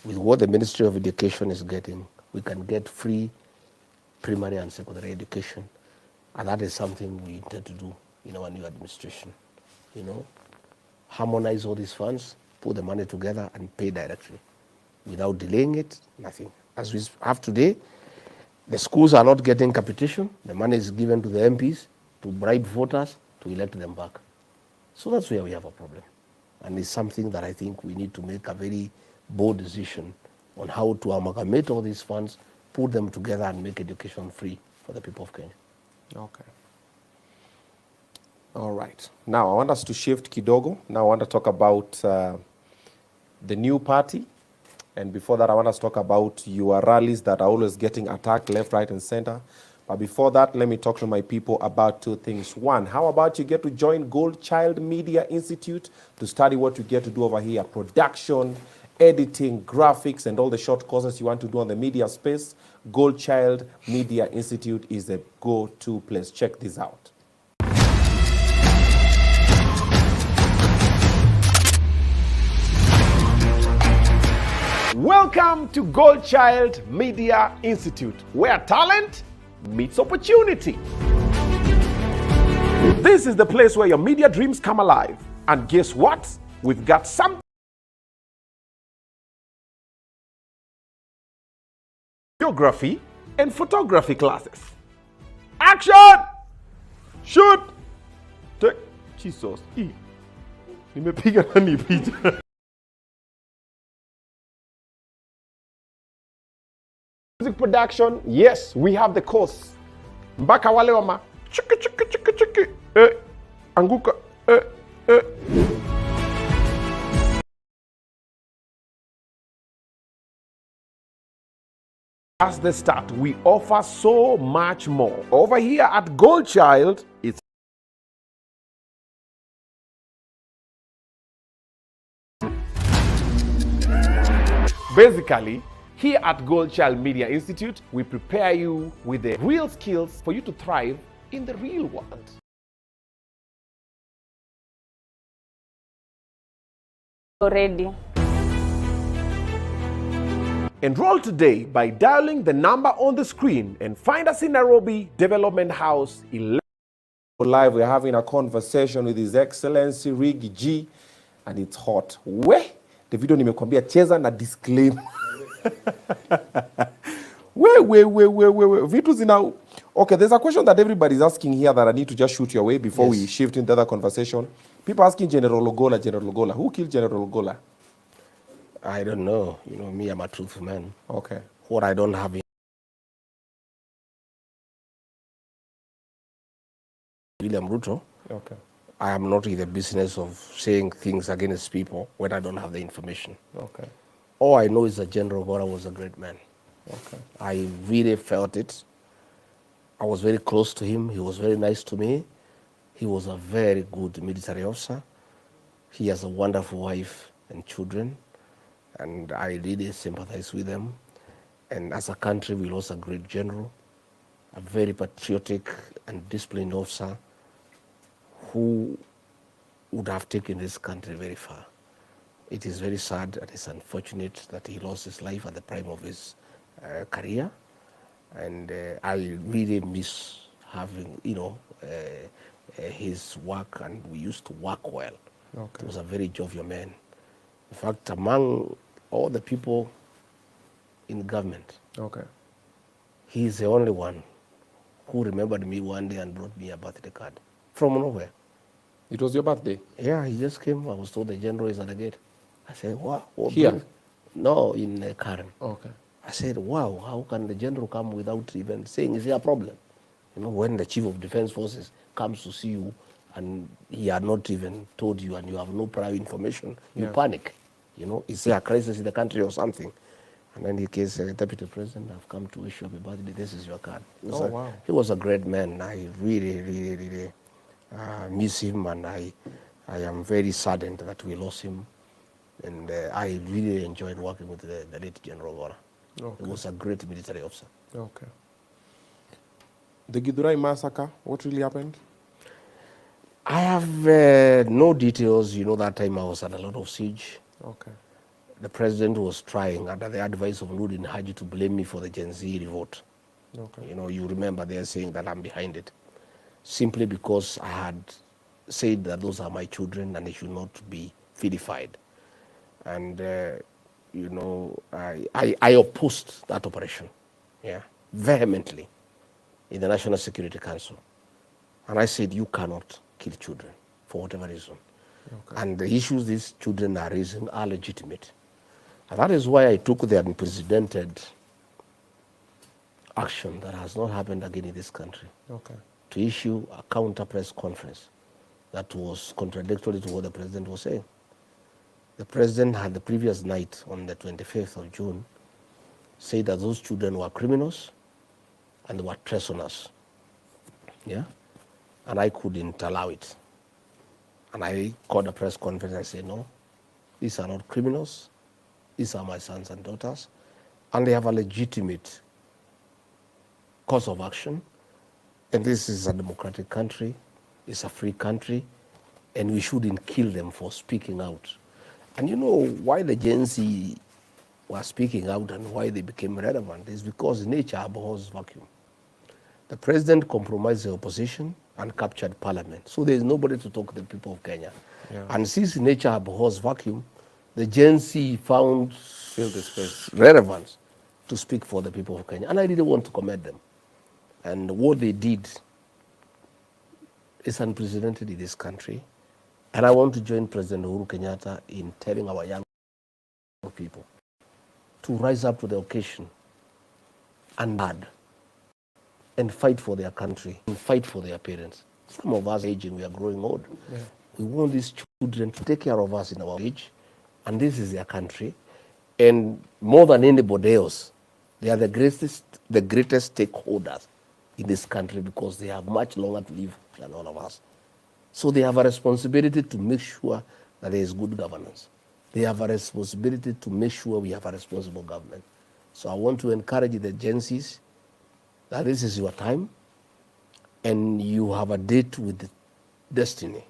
with what the Ministry of Education is getting, we can get free primary and secondary education. And that is something we intend to do in our new administration. You know, harmonize all these funds, put the money together and pay directly without delaying it, nothing. As we have today, the schools are not getting capitation. The money is given to the MPs to bribe voters to elect them back. So that's where we have a problem. And it's something that I think we need to make a very bold decision on how to amalgamate all these funds, put them together and make education free for the people of Kenya. Okay. All right. Now, I want us to shift kidogo. Now, I want to talk about the new party. And before that, I want us to talk about your rallies that are always getting attacked left, right, and center. But before that, let me talk to my people about two things. One, how about you get to join Gold Child Media Institute to study what you get to do over here, production, editing, graphics, and all the short courses you want to do on the media space. Gold Child Media Institute is a go-to place. Check this out. Welcome to Gold Child Media Institute, where talent meets opportunity. This is the place where your media dreams come alive. And guess what? We've got some geography and photography classes. Action! Shoot! Take Jesus. Nimepiga nani picha? Music production, yes, we have the course. Mpaka wale wama chiki chiki chiki chiki anguka As the start, we offer so much more. Over here at Gold Child, it's basically, here at Gold Child Media Institute, we prepare you with the real skills for you to thrive in the real world. Already. Enroll today by dialing the number on the screen and find us in Nairobi, Development House 11. Live, we're having a conversation with His Excellency Rigathi G, and it's hot. We, the video nimekwambia cheza na disclaimer. Vitu zina. Okay, there's a question that everybody's asking here that I need to just shoot your way before we shift into the other conversation. People asking General Ogola. Who killed General Ogola? I don't know. You know, me, I'm a truthful man. Okay. What I don't have in William Ruto, Okay. I am not in the business of saying things against people when I don't have the information. Okay. All I know is that General Ogola was a great man. Okay. I really felt it. I was very close to him. He was very nice to me. He was a very good military officer. He has a wonderful wife and children, and I really sympathize with them. And as a country, we lost a great general, a very patriotic and disciplined officer who would have taken this country very far. It is very sad and it's unfortunate that he lost his life at the prime of his career. And I really miss having, his work, and we used to work well. Okay. He was a very jovial man. In fact, among all the people in government, Okay. he's the only one who remembered me one day and brought me a birthday card from nowhere. It was your birthday? Yeah, he just came. I was told the general is at the gate. I said, wow. Here? No, in Karen. Okay. I said, wow, how can the general come without even saying, is there a problem? You know, when the chief of defense forces comes to see you and he had not even told you and you have no prior information, you panic. You know, is there a crisis in the country or something? And then he says, Deputy President, I've come to wish you happy birthday. This is your card. Wow. He was a great man. I really miss him, and I am very saddened that we lost him. And I really enjoyed working with the late General Ogola. Okay. He was a great military officer. Okay. The Githurai massacre, what really happened? I have no details. You know, that time I was at a lot of siege. Okay. The president was trying, under the advice of Nurdin Haji, to blame me for the Gen Z revolt. Okay. You know, you remember they're saying that I'm behind it, simply because I had said that those are my children and they should not be vilified. And you know, I opposed that operation, yeah, vehemently in the National Security Council. And I said, you cannot kill children for whatever reason. Okay. And the issues these children are raising are legitimate. And that is why I took the unprecedented action that has not happened again in this country Okay. to issue a counter press conference that was contradictory to what the president was saying. The president had the previous night, on the 25th of June, said that those children were criminals and they were treasoners. Yeah? And I couldn't allow it. And I called a press conference and said, no, these are not criminals. These are my sons and daughters. And they have a legitimate cause of action. And this is a democratic country. It's a free country. And we shouldn't kill them for speaking out. And you know why the Gen Z were speaking out and why they became relevant is because nature abhors vacuum. The president compromised the opposition and captured parliament. So there is nobody to talk to the people of Kenya. Yeah. And since nature abhors vacuum, the Gen Z found Fill the space. relevance to speak for the people of Kenya. And I really want to commend them. And what they did is unprecedented in this country. And I want to join President Uhuru Kenyatta in telling our young people to rise up to the occasion and fight for their country and fight for their parents. Some of us aging, we are growing old. Yeah. We want these children to take care of us in our age, and this is their country. And more than anybody else, they are the greatest stakeholders in this country because they have much longer to live than all of us. So they have a responsibility to make sure that there is good governance. They have a responsibility to make sure we have a responsible government. So I want to encourage the Gen Zs that this is your time and you have a date with destiny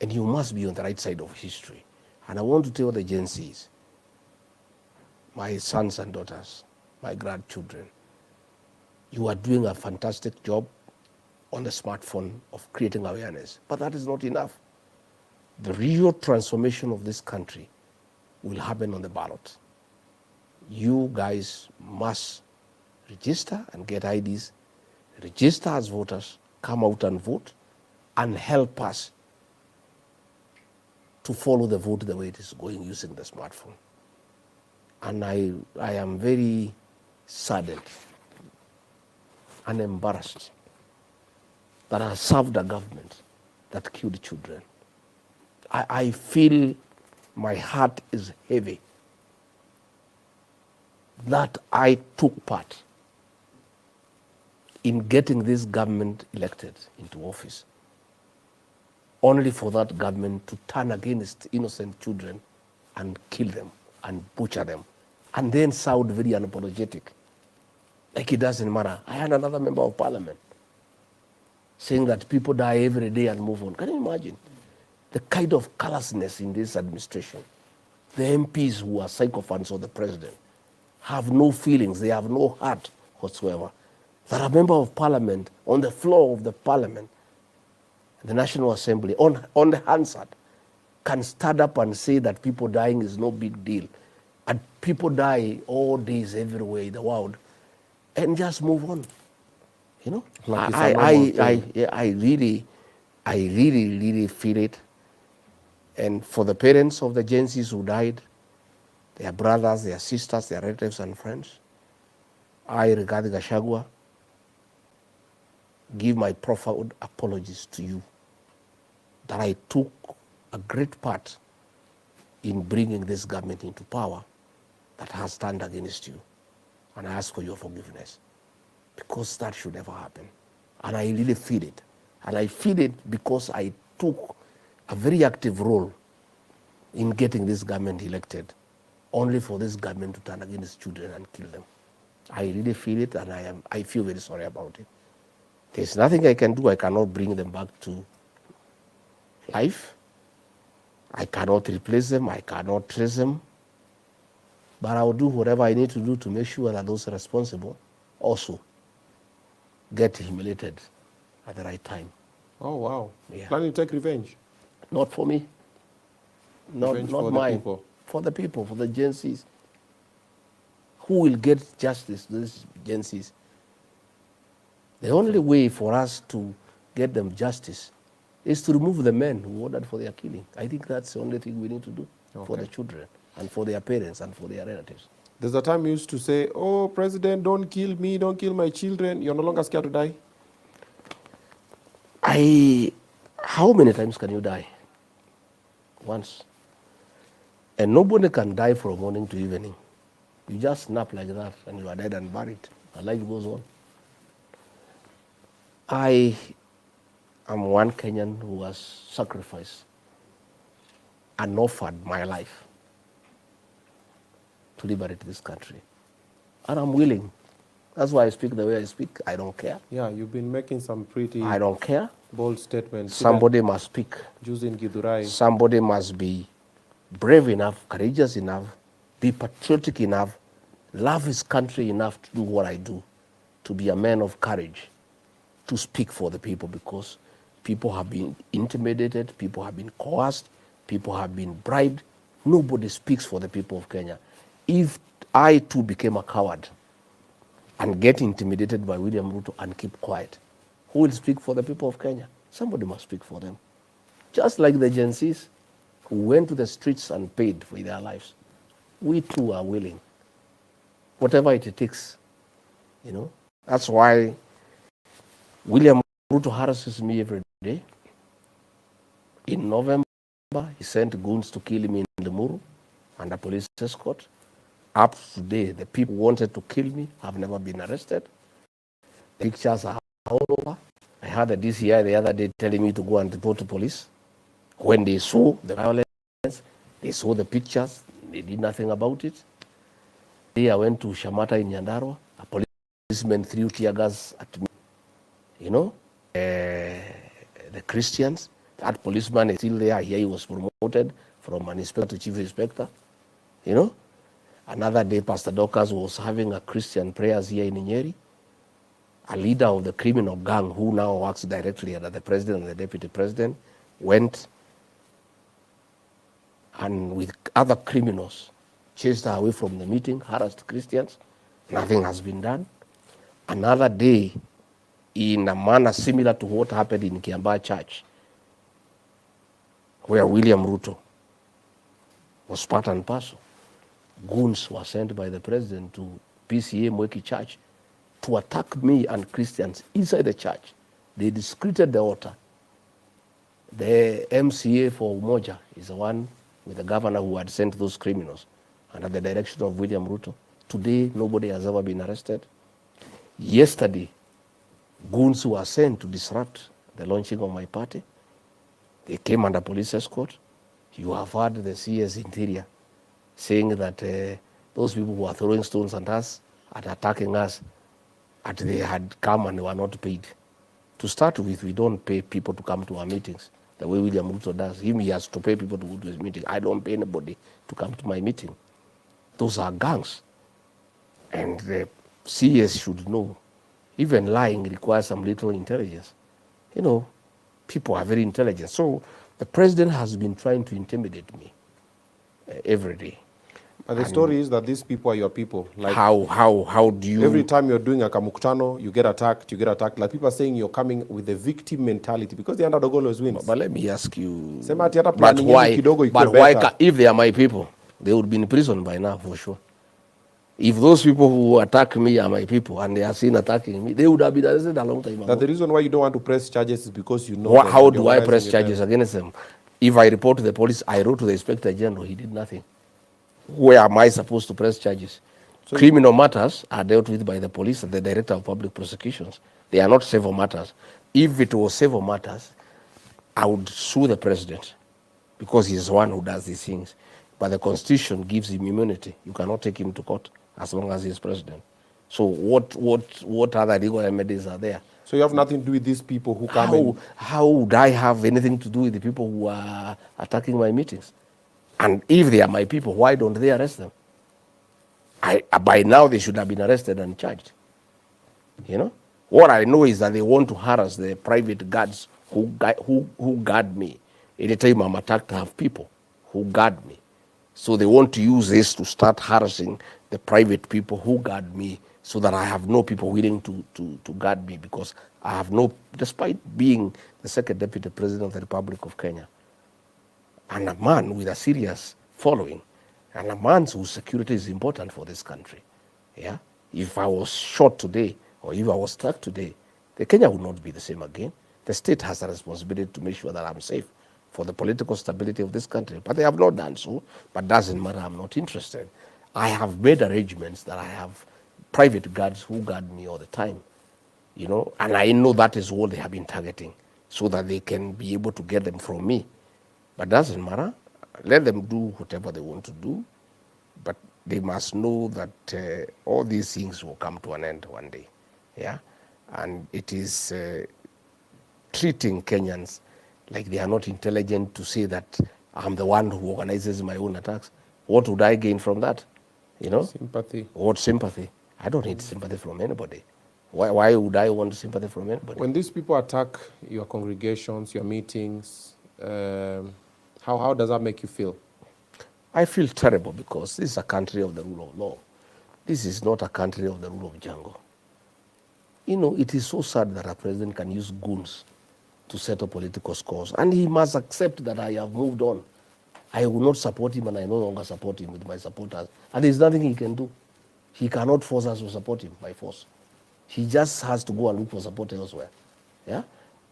and you must be on the right side of history. And I want to tell the Gen Zs, my sons and daughters, my grandchildren, you are doing a fantastic job on the smartphone of creating awareness. But that is not enough. The real transformation of this country will happen on the ballot. You guys must register and get IDs, register as voters, come out and vote, and help us to follow the vote the way it is going using the smartphone. And I am very saddened and embarrassed that I served a government that killed children. I feel my heart is heavy that I took part in getting this government elected into office, only for that government to turn against innocent children and kill them and butcher them, and then sound very unapologetic, like it doesn't matter. I had another member of parliament saying that people die every day and move on. Can you imagine the kind of callousness in this administration? The MPs who are sycophants of the president have no feelings, they have no heart whatsoever. That a member of parliament on the floor of the parliament, the National Assembly, on the Hansard, can stand up and say that people dying is no big deal. And people die all days everywhere in the world, and just move on. You know, Like it's a normal thing. I really feel it. And for the parents of the Gen Zs who died, their brothers, their sisters, their relatives and friends, I, Rigathi Gachagua, give my profound apologies to you that I took a great part in bringing this government into power that has turned against you. And I ask for your forgiveness, because that should never happen. And I really feel it. And I feel it because I took a very active role in getting this government elected, only for this government to turn against children and kill them. I really feel it, and I feel very sorry about it. There's nothing I can do. I cannot bring them back to life. I cannot replace them. I cannot trace them. But I will do whatever I need to do to make sure that those responsible also get humiliated at the right time. Oh, wow. Yeah. Planning to take revenge? Not for me. Not Revenge for the mine. people. For the people, for the Gen Zs. Who will get justice to these agencies? The only way for us to get them justice is to remove the men who ordered for their killing. I think that's the only thing we need to do for the children and for their parents and for their relatives. There's a time you used to say, oh, President, don't kill me, don't kill my children. You're no longer scared to die? How many times can you die? Once. And nobody can die from morning to evening. You just snap like that and you are dead and buried. And life goes on. I am one Kenyan who has sacrificed and offered my life to liberate this country. And I'm willing. That's why I speak the way I speak. I don't care. Yeah, you've been making some pretty I don't care. bold statements. Somebody must speak. Using Githurai. Somebody must be brave enough, courageous enough, be patriotic enough, love his country enough to do what I do, to be a man of courage, to speak for the people, because people have been intimidated, people have been coerced, people have been bribed. Nobody speaks for the people of Kenya. If I too became a coward and get intimidated by William Ruto and keep quiet, who will speak for the people of Kenya? Somebody must speak for them. Just like the Gen Zs who went to the streets and paid for their lives. We too are willing. Whatever it takes, you know. That's why William Ruto harasses me every day. In November, he sent goons to kill me in Limuru under police escort. Up to today, the people who wanted to kill me have never been arrested. Pictures are all over. I had the DCI the other day telling me to go and report to police. When they saw the violence, they saw the pictures, they did nothing about it. Today I went to Shamata in Nyandarua. A policeman threw tear gas at me. You know, the Christians, that policeman is still there. Here he was promoted from an inspector to chief inspector. You know, another day Pastor Dorcas was having a Christian prayers here in Nyeri. A leader of the criminal gang who now works directly under the president and the deputy president went and with other criminals chased her away from the meeting, harassed Christians. Nothing has been done. Another day, in a manner similar to what happened in Kiambaa Church, where William Ruto was part and parcel, goons were sent by the president to PCA Mweki Church to attack me and Christians inside the church. They desecrated the altar. The MCA for Umoja is the one with the governor who had sent those criminals under the direction of William Ruto. Today, nobody has ever been arrested. Yesterday, goons were sent to disrupt the launching of my party. They came under police escort. You have heard the CS Interior saying that those people who are throwing stones at us and attacking us, that they had come and were not paid. To start with, we don't pay people to come to our meetings the way William Ruto does. He has to pay people to go to his meeting. I don't pay anybody to come to my meeting. Those are gangs. And the CS should know. Even lying requires some little intelligence. You know, people are very intelligent. So the president has been trying to intimidate me every day. But the story is that these people are your people. Like how do you... Every time you're doing a kamuktano, you get attacked. Like people are saying you're coming with the victim mentality because the underdog always wins. But let me ask you... But why, if they are my people, they would be in prison by now for sure. If those people who attack me are my people and they are seen attacking me, they would have been arrested a long time ago. That the reason why you don't want to press charges is because you know... How do I press charges against them? If I report to the police, I wrote to the Inspector General, he did nothing. Where am I supposed to press charges? So criminal matters are dealt with by the police and the Director of Public Prosecutions. They are not civil matters. If it was civil matters, I would sue the president because he's the one who does these things. But the Constitution gives him immunity. You cannot take him to court as long as he's president. So what other legal remedies are there? So you have nothing to do with these people who come in? How would I have anything to do with the people who are attacking my meetings? And if they are my people, why don't they arrest them? By now, they should have been arrested and charged. You know? What I know is that they want to harass the private guards who guard me. Anytime I'm attacked, I have people who guard me. So they want to use this to start harassing the private people who guard me, so that I have no people willing to guard me, because I have no, despite being the second deputy president of the Republic of Kenya, and a man with a serious following, and a man whose security is important for this country. Yeah, if I was shot today, or if I was struck today, the Kenya would not be the same again. The state has a responsibility to make sure that I'm safe for the political stability of this country. But they have not done so. But doesn't matter, I'm not interested. I have made arrangements that I have private guards who guard me all the time, you know, and I know that is what they have been targeting, so that they can be able to get them from me. But doesn't matter. Let them do whatever they want to do. But they must know that all these things will come to an end one day. Yeah, and it is treating Kenyans like they are not intelligent to say that I'm the one who organizes my own attacks. What would I gain from that? You know? Sympathy. What sympathy? I don't need sympathy from anybody. Why would I want sympathy from anybody? When these people attack your congregations, your meetings, how does that make you feel? I feel terrible, because this is a country of the rule of law. This is not a country of the rule of jungle. You know, it is so sad that a president can use goons to settle political scores, and he must accept that I have moved on. I will not support him, and I no longer support him with my supporters. And there's nothing he can do. He cannot force us to support him by force. He just has to go and look for support elsewhere. Yeah?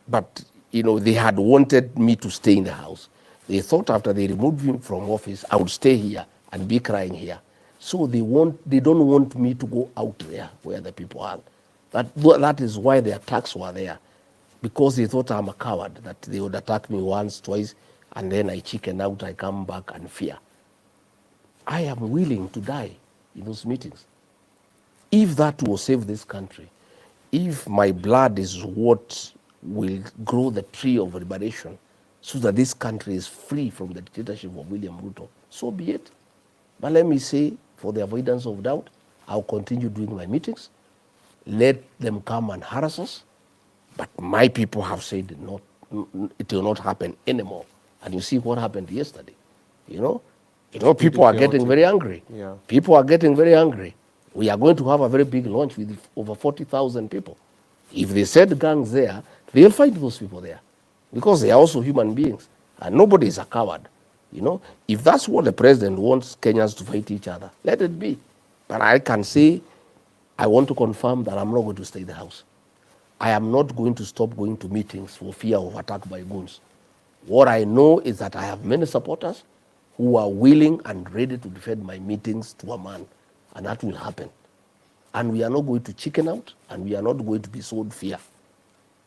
But, you know, they had wanted me to stay in the house. They thought after they removed him from office, I would stay here and be crying here. So they don't want me to go out there where the people are. That is why the attacks were there. Because they thought I'm a coward, that they would attack me once, twice, and then I chicken out, I come back and fear. I am willing to die in those meetings. If that will save this country, if my blood is what will grow the tree of liberation, so that this country is free from the dictatorship of William Ruto, so be it. But let me say, for the avoidance of doubt, I'll continue doing my meetings. Let them come and harass us. But my people have said it will not happen anymore. And you see what happened yesterday. You know, people are getting very angry. Yeah. People are getting very angry. We are going to have a very big launch with over 40,000 people. If they set gangs there, they'll find those people there, because they are also human beings, and nobody is a coward. You know, if that's what the president wants Kenyans to fight each other, let it be. But I can say, I want to confirm that I'm not going to stay in the house. I am not going to stop going to meetings for fear of attack by goons. What I know is that I have many supporters who are willing and ready to defend my meetings to a man, and that will happen. And we are not going to chicken out, and we are not going to be sold fear.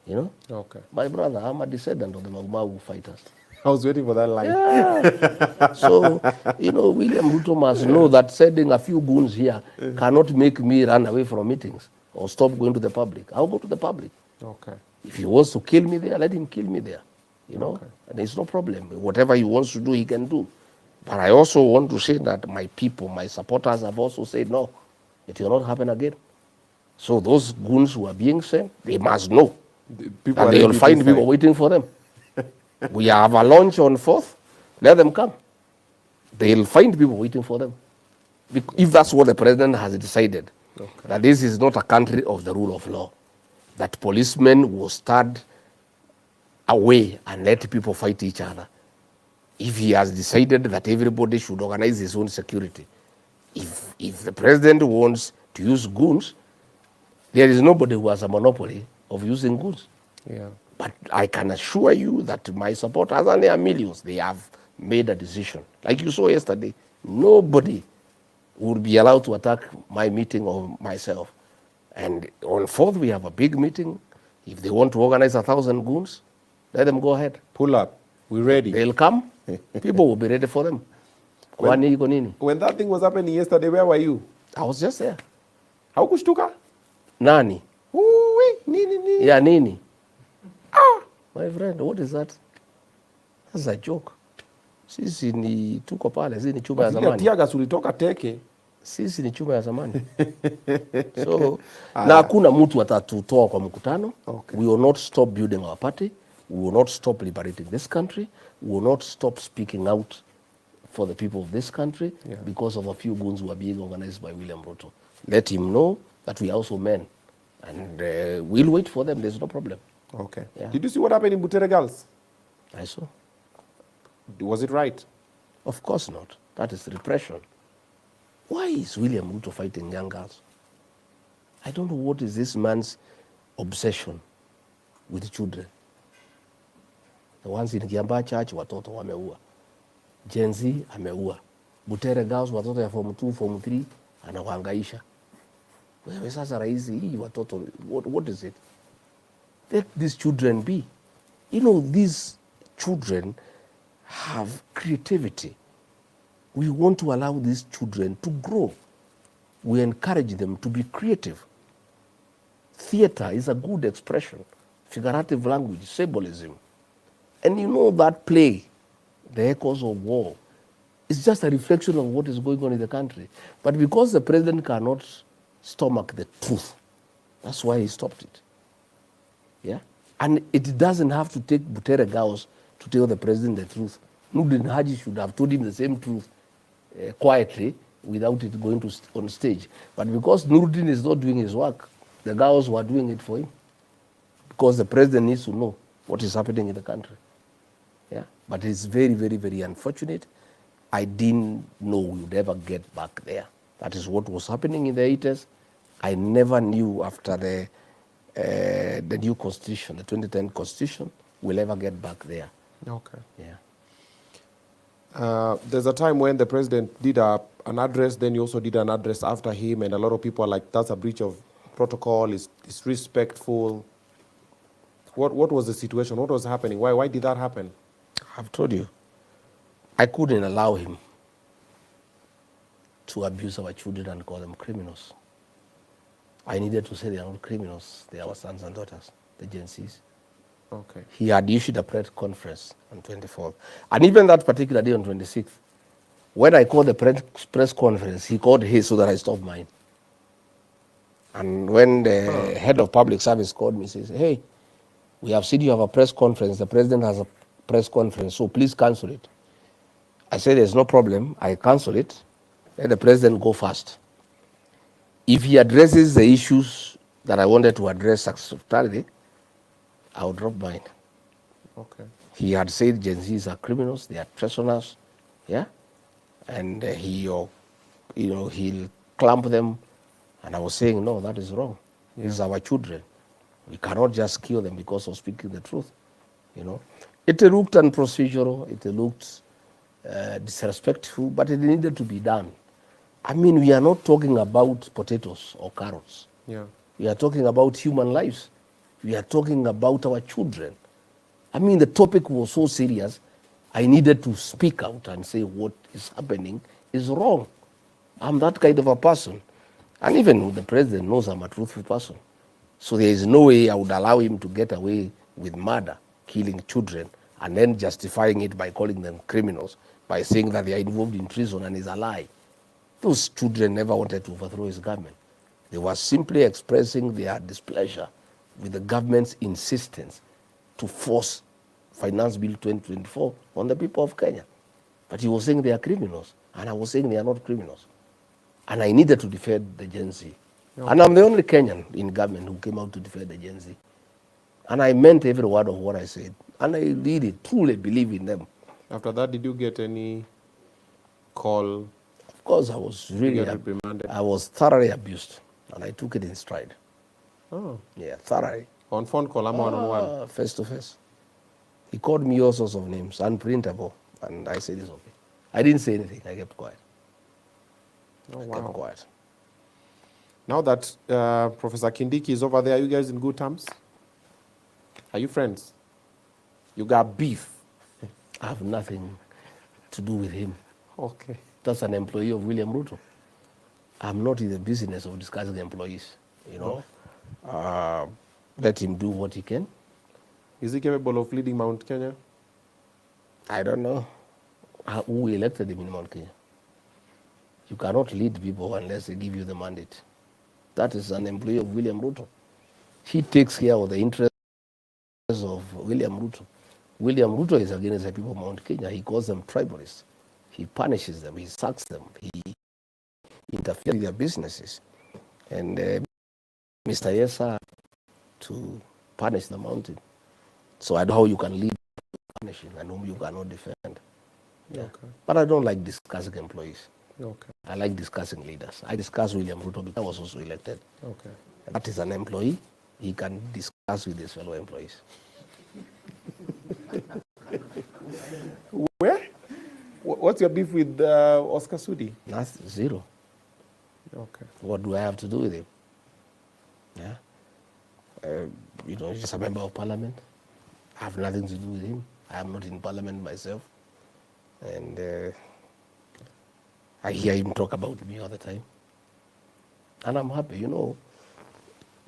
You know? Okay. My brother, I'm a descendant of the Magumagu fighters. I was waiting for that line. Yeah. So, you know, William Ruto must know that sending a few goons here cannot make me run away from meetings or stop going to the public. I'll go to the public. Okay. If he wants to kill me there, let him kill me there. You know, Okay. and there's no problem. Whatever he wants to do, he can do. But I also want to say that my people, my supporters have also said, no, it will not happen again. So those goons who are being sent, they must know. And they will find people waiting for them. We have a launch on 4th. Let them come. They'll find people waiting for them. If that's what the president has decided, that this is not a country of the rule of law, that policemen will stand away and let people fight each other. If he has decided that everybody should organize his own security, if the president wants to use goons, there is nobody who has a monopoly of using goons. Yeah. But I can assure you that my supporters, and there are millions, they have made a decision. Like you saw yesterday, nobody would be allowed to attack my meeting or myself. And on 4th, we have a big meeting. If they want to organize 1,000 goons, let them go ahead. Pull up. We're ready. They'll come. People will be ready for them. When that thing was happening yesterday, where were you? I was just there. Haukushtuka? Nani? Nini. Yeah, Nini. My friend, what is that? That's a joke. Sisi ni tuko pale, sisi ni chuma ya zamani. Tiagas ulitoka teke. Sisi ni chuma ya zamani. So, na hakuna mtu atatutoa kwa mkutano. Okay. We will not stop building our party. We will not stop liberating this country. We will not stop speaking out for the people of this country Yeah. because of a few goons who are being organized by William Ruto. Let him know that we are also men, and we'll wait for them. There's no problem. Okay. Yeah. Did you see what happened in Butere Girls? I saw. Was it right? Of course not. That is repression. Why is William Ruto fighting young girls? I don't know what is this man's obsession with children. The ones in Kiambaa Church, watoto wameua. Gen Z ameua. Butere Girls, watoto ya form 2, form 3 anawahangaisha. Wewe sasa rais, hii watoto, what is it? Let these children be. You know, these children have creativity. We want to allow these children to grow. We encourage them to be creative. Theater is a good expression. Figurative language, symbolism. And you know that play, The Echoes of War, is just a reflection of what is going on in the country. But because the president cannot stomach the truth, that's why he stopped it. Yeah? And it doesn't have to take Butere Girls to tell the president the truth. Nurdin Haji should have told him the same truth quietly without it going to on stage. But because Nurdin is not doing his work, the girls were doing it for him. Because the president needs to know what is happening in the country. Yeah? But it's very, very, very unfortunate. I didn't know we would ever get back there. That is what was happening in the 80s. I never knew after the new constitution, the 2010 constitution, we'll ever get back there. Okay. Yeah. There's a time when the president did an address, then you also did an address after him, and a lot of people are like, that's a breach of protocol, it's disrespectful. What was the situation? What was happening? Why did that happen? I've told you, I couldn't allow him to abuse our children and call them criminals. I needed to say they are not criminals, they are our sons and daughters, the Gen Zs. Okay. He had issued a press conference on 24th. And even that particular day on 26th, when I called the press conference, he called his so that I stopped mine. And when the head of public service called me, he says, hey, we have seen you have a press conference. The president has a press conference, so please cancel it. I said, there's no problem. I cancel it. Let the president go first. If he addresses the issues that I wanted to address satisfactorily, I'll drop mine. Okay. He had said Gen Zs are criminals, they are treasoners, yeah, and he'll clamp them. And I was saying, no, that is wrong. Yeah. These are our children. We cannot just kill them because of speaking the truth. You know, it looked unprocedural, it looked disrespectful, but it needed to be done. I mean, we are not talking about potatoes or carrots. Yeah. We are talking about human lives. We are talking about our children. I mean, the topic was so serious, I needed to speak out and say what is happening is wrong. I'm that kind of a person. And even the president knows I'm a truthful person. So there is no way I would allow him to get away with murder, killing children, and then justifying it by calling them criminals, by saying that they are involved in treason, and is a lie. Those children never wanted to overthrow his government. They were simply expressing their displeasure with the government's insistence to force Finance Bill 2024 on the people of Kenya. But he was saying they are criminals, and I was saying they are not criminals. And I needed to defend the Gen Z. Yeah. And I'm the only Kenyan in government who came out to defend the Gen Z. And I meant every word of what I said. And I really, truly believe in them. After that, did you get any call? Of course, I was really reprimanded. I was thoroughly abused, and I took it in stride. Oh. Yeah, thoroughly. On phone call, one-on-one? Face to face. He called me all sorts of names, unprintable, and I said it's okay. I didn't say anything, I kept quiet. Oh, I kept quiet. Now that Professor Kindiki is over there, are you guys in good terms? Are you friends? You got beef? I have nothing to do with him. Okay. That's an employee of William Ruto. I'm not in the business of discussing employees, you know. Let him do what he can. Is he capable of leading Mount Kenya? I don't know who elected him in Mount Kenya. You cannot lead people unless they give you the mandate. That is an employee of William Ruto. He takes care of the interests of William Ruto. William Ruto is against the people of Mount Kenya. He calls them tribalists. He punishes them. He sacks them. He interferes with their businesses. And Mr. Yesa to punish the mountain. So I know how you can lead punishing and whom you cannot defend. Yeah. Okay. But I don't like discussing employees. Okay. I like discussing leaders. I discuss William Ruto because I was also elected. Okay. That is an employee. He can discuss with his fellow employees. Where? What's your beef with Oscar Sudi? That's zero. Okay. What do I have to do with him? Yeah. He's just a member of parliament. I have nothing to do with him. I am not in parliament myself. And I hear him talk about me all the time. And I'm happy,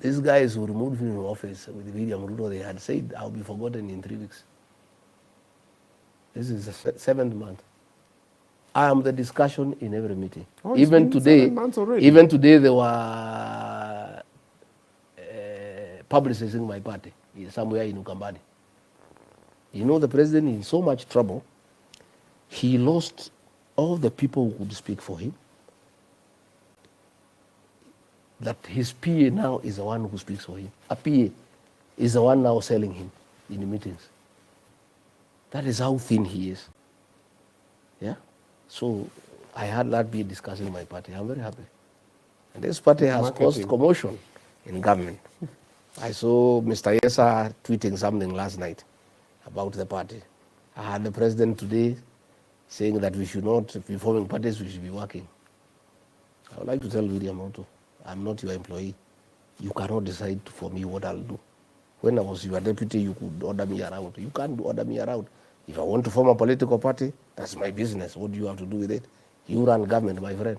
These guys who removed me from office with William Ruto, they had said, I'll be forgotten in 3 weeks. This is the 7th month. I am the discussion in every meeting. Oh, even it's been today, 7 months already. Even today, they were publicizing my party somewhere in Ukambani. The president is in so much trouble. He lost all the people who could speak for him. That his PA now is the one who speaks for him. A PA is the one now selling him in the meetings. That is how thin he is. Yeah? So I had that be discussing my party. I'm very happy. And this party has caused commotion in government. I saw Mr. Yesa tweeting something last night about the party. I had the president today saying that we should not be forming parties, we should be working. I would like to tell William Ruto, I'm not your employee. You cannot decide for me what I'll do. When I was your deputy, you could order me around. You can't order me around. If I want to form a political party, that's my business. What do you have to do with it? You run government, my friend.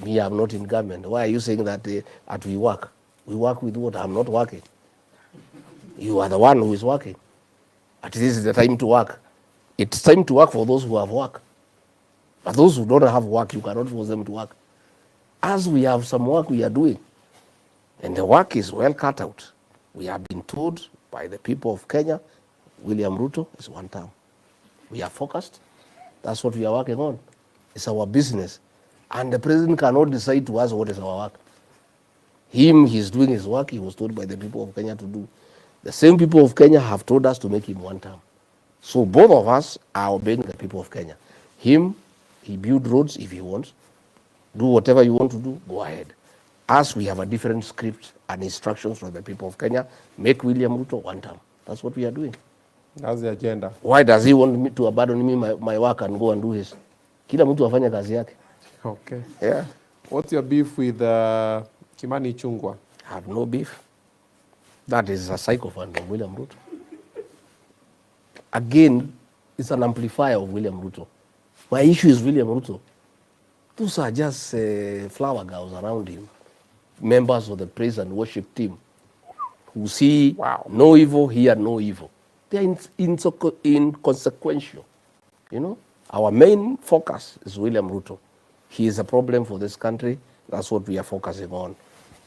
Me, I'm not in government. Why are you saying that we work? We work with what? I'm not working. You are the one who is working. At this is the time to work. It's time to work for those who have work. But those who don't have work, you cannot force them to work. As we have some work we are doing, and the work is well cut out. We have been told by the people of Kenya, William Ruto is 1 term. We are focused. That's what we are working on. It's our business. And the president cannot decide to us what is our work. He's doing his work he was told by the people of Kenya to do. The same people of Kenya have told us to make him 1 term. So both of us are obeying the people of Kenya. He build roads if he wants. Do whatever you want to do, go ahead. As we have a different script and instructions from the people of Kenya, make William Ruto 1 term. That's what we are doing. That's the agenda. Why does he want me to abandon me my work and go and do his? Kila mtu afanye kazi yake. Okay. Yeah. What's your beef with Kimani Chungwa? I have no beef. That is a sycophant of William Ruto. Again, it's an amplifier of William Ruto. My issue is William Ruto. Those are just flower girls around him, members of the praise and worship team, who see no evil, hear no evil. They are inconsequential. Our main focus is William Ruto. He is a problem for this country. That's what we are focusing on.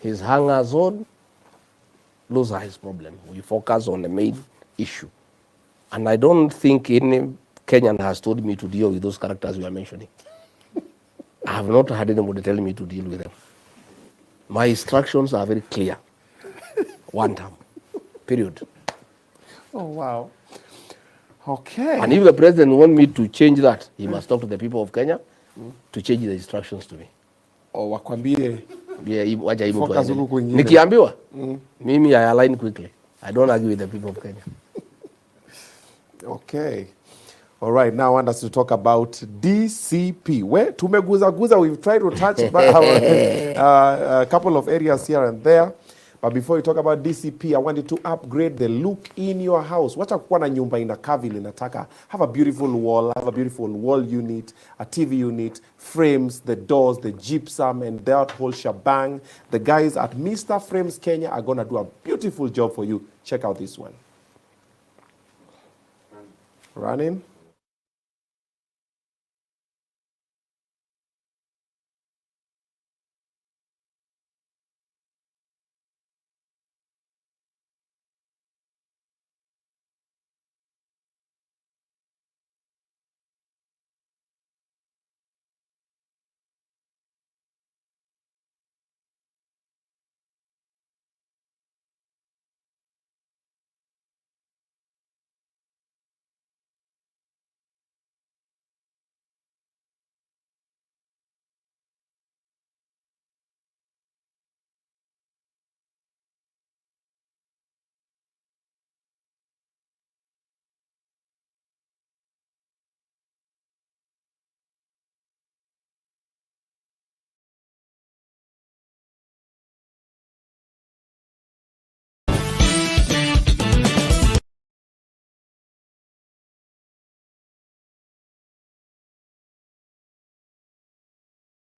His hangers on, those are his problems. We focus on the main issue. And I don't think any Kenyan has told me to deal with those characters you are mentioning. I have not had anybody tell me to deal with them. My instructions are very clear. 1 term. Period. Oh, wow. Okay. And if the president wants me to change that, he must talk to the people of Kenya to change the instructions to me. Oh, wakwambie. Wacha himu Focus huku kwingine. Nikiambiwa, mimi I align quickly. I don't argue with the people of Kenya. Okay. All right, now I want us to talk about DCP. Where tumeguza, we've tried to touch a couple of areas here and there. But before we talk about DCP, I want you to upgrade the look in your house. Wacha kuwa na nyumba inakaa vile inataka. Have a beautiful wall, have a beautiful wall unit, a TV unit, frames, the doors, the gypsum, and that whole shebang. The guys at Mr. Frames Kenya are going to do a beautiful job for you. Check out this one. Running.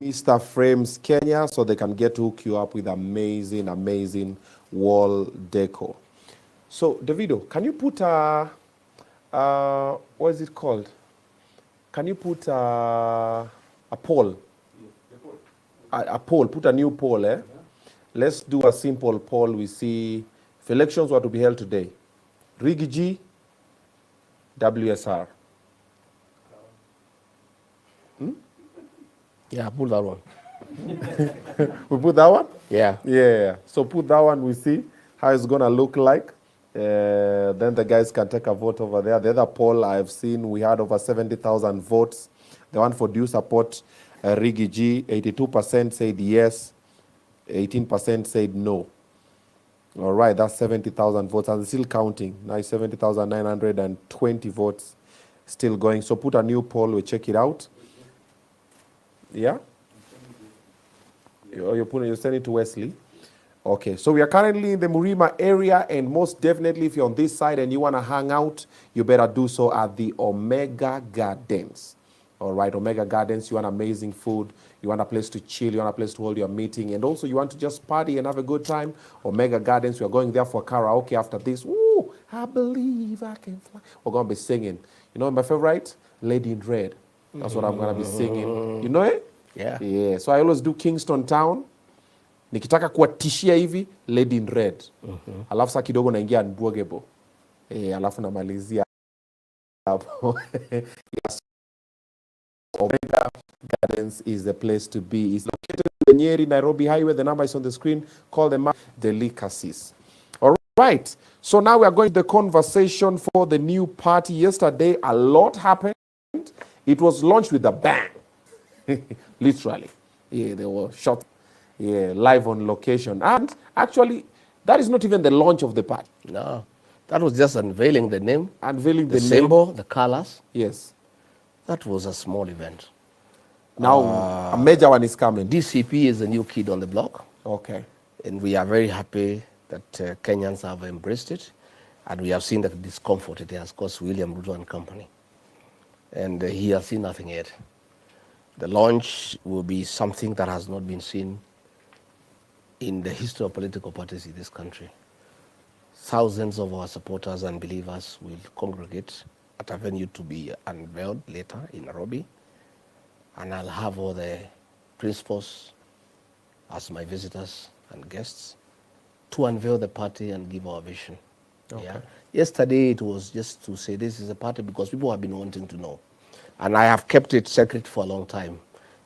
Mr. Frames Kenya, so they can get to hook you up with amazing, amazing wall decor. So, Davido, can you put what is it called? Can you put a poll? A poll, put a new poll, eh? Let's do a simple poll. We see if elections were to be held today, Rigathi G, WSR. Yeah, pull that one. We put that one? Yeah. Yeah. So put that one, we see how it's going to look like. Then the guys can take a vote over there. The other poll I've seen, we had over 70,000 votes. The one for due support, Rigathi G, 82% said yes, 18% said no. All right, that's 70,000 votes, and still counting. Now it's 70,920 votes still going. So put a new poll, we check it out. Yeah? You're sending it to Wesley? Okay, so we are currently in the Murima area, and most definitely if you're on this side and you want to hang out, you better do so at the Omega Gardens. All right, Omega Gardens, you want amazing food, you want a place to chill, you want a place to hold your meeting, and also you want to just party and have a good time. Omega Gardens, we are going there for karaoke after this. Ooh, I believe I can fly. We're going to be singing. You know my favorite? Lady in Red. That's what I'm going to be singing. You know it? Yeah. Yeah, so I always do Kingston Town. Nikitaka kuwatishia hivi Lady in Red. Alafu saa kidogo naingia Unbreakable. Alafu namalizia hapo. Yes. Omega Gardens is the place to be. It's located in the Nyeri Nairobi Highway. The number is on the screen. Call them up. Delicacies. All right. So now we are going to the conversation for the new party. Yesterday, a lot happened. It was launched with a bang. Literally. Yeah, they were shot. Yeah, live on location. And actually, that is not even the launch of the party. No, that was just unveiling the name, Unveiling the the name. symbol, the colors. Yes. That was a small event. Now, a major one is coming. DCP is a new kid on the block, Okay. and we are very happy that Kenyans have embraced it, and we have seen the discomfort it has caused William Ruto and company. And he has seen nothing yet. The launch will be something that has not been seen in the history of political parties in this country. Thousands of our supporters and believers will congregate at a venue to be unveiled later in Nairobi. And I'll have all the principals as my visitors and guests to unveil the party and give our vision. Okay. Yeah. Yesterday it was just to say this is a party because people have been wanting to know. And I have kept it secret for a long time.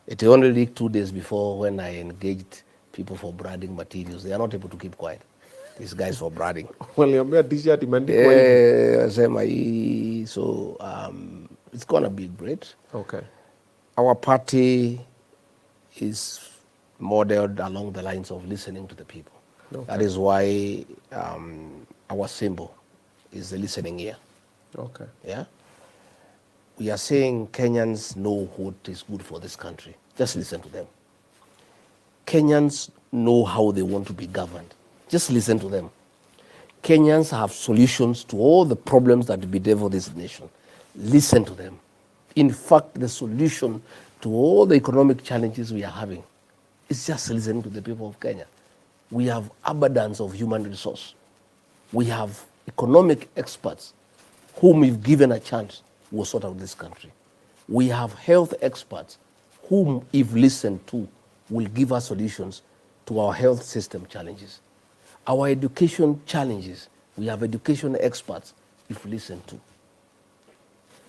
It only leaked 2 days before when I engaged people for branding materials. They are not able to keep quiet. These guys for branding. Well, your t-shirt imeandikwa hivi. Sema hii. So it's going to be great. Okay. Our party is modeled along the lines of listening to the people. Okay. That is why our symbol is the listening ear. Okay. Yeah? We are saying Kenyans know what is good for this country. Just listen to them. Kenyans know how they want to be governed. Just listen to them. Kenyans have solutions to all the problems that bedevil this nation. Listen to them. In fact, the solution to all the economic challenges we are having is just listening to the people of Kenya. We have abundance of human resource. We have economic experts whom we've given a chance will sort out this country. We have health experts whom, if listened to, will give us solutions to our health system challenges. Our education challenges, we have education experts, if listened to.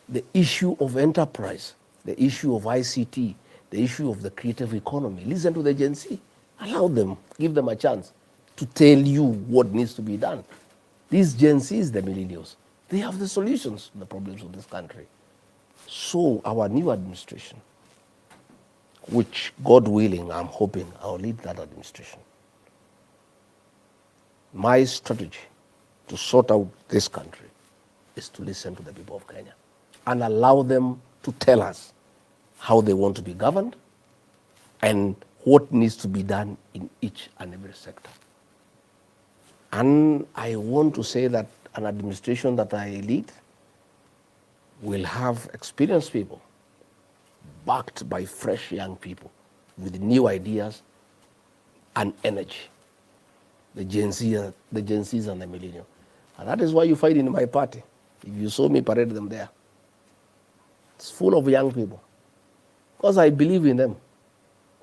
The issue of enterprise, the issue of ICT, the issue of the creative economy, listen to the Gen Z. Allow them, give them a chance to tell you what needs to be done. These Gen Zs, the millennials, they have the solutions to the problems of this country. So our new administration, which God willing, I'm hoping I'll lead that administration. My strategy to sort out this country is to listen to the people of Kenya and allow them to tell us how they want to be governed and what needs to be done in each and every sector. And I want to say that an administration that I lead will have experienced people backed by fresh young people with new ideas and energy. The Gen Zs and the millennials. And that is why you find in my party. If you saw me parade them there, it's full of young people. Because I believe in them.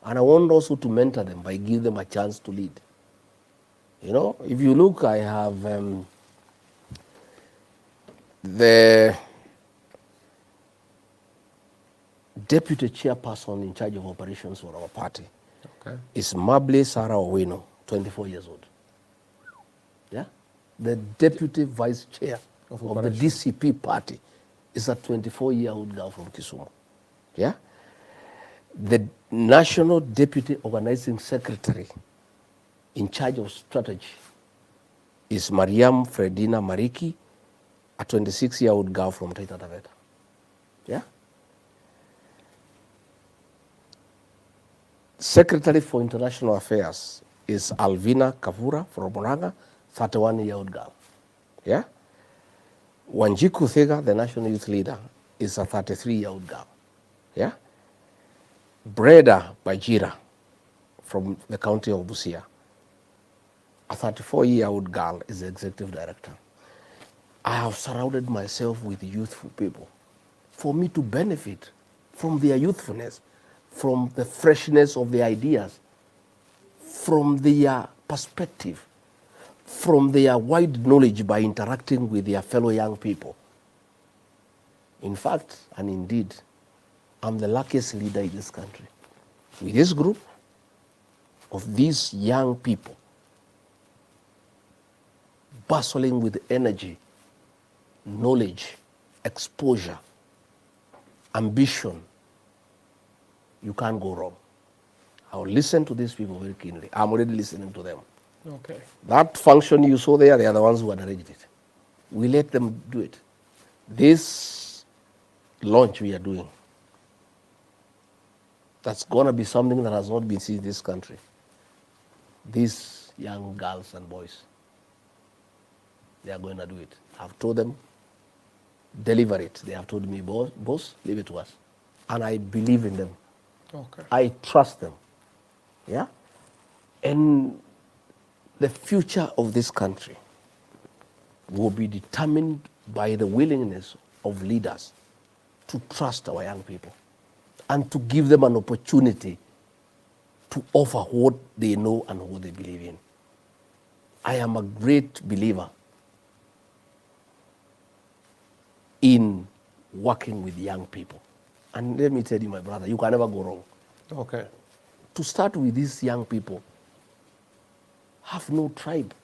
And I want also to mentor them by giving them a chance to lead. You know, if you look, I have the deputy chairperson in charge of operations for our party. Okay. Is Mable Sarah Owino, 24 years old. Yeah? The deputy vice chair of the DCP party is a 24-year-old girl from Kisumu. Yeah? The national deputy organizing secretary in charge of strategy is Mariam Fredina Mariki, a 26-year-old girl from Taita Taveta. Yeah? Secretary for International Affairs is Alvina Kavura from Murang'a, 31-year-old girl. Yeah? Wanjiku Thega, the national youth leader, is a 33-year-old girl. Yeah? Breda Bajira from the county of Busia, a 34-year-old girl, is the executive director. I have surrounded myself with youthful people for me to benefit from their youthfulness, from the freshness of the ideas, from their perspective, from their wide knowledge by interacting with their fellow young people. In fact, and indeed, I'm the luckiest leader in this country. With this group of these young people, bustling with energy, knowledge, exposure, ambition, you can't go wrong. I'll listen to these people very keenly. I'm already listening to them. Okay. That function you saw there, they are the ones who had arranged it. We let them do it. This launch we are doing, that's going to be something that has not been seen in this country. These young girls and boys, they are going to do it. I've told them, deliver it. They have told me, boss, leave it to us. And I believe in them. Okay. I trust them. Yeah? And the future of this country will be determined by the willingness of leaders to trust our young people and to give them an opportunity to offer what they know and what they believe in. I am a great believer in working with young people. And let me tell you, my brother, you can never go wrong. Okay. To start with, these young people have no tribe.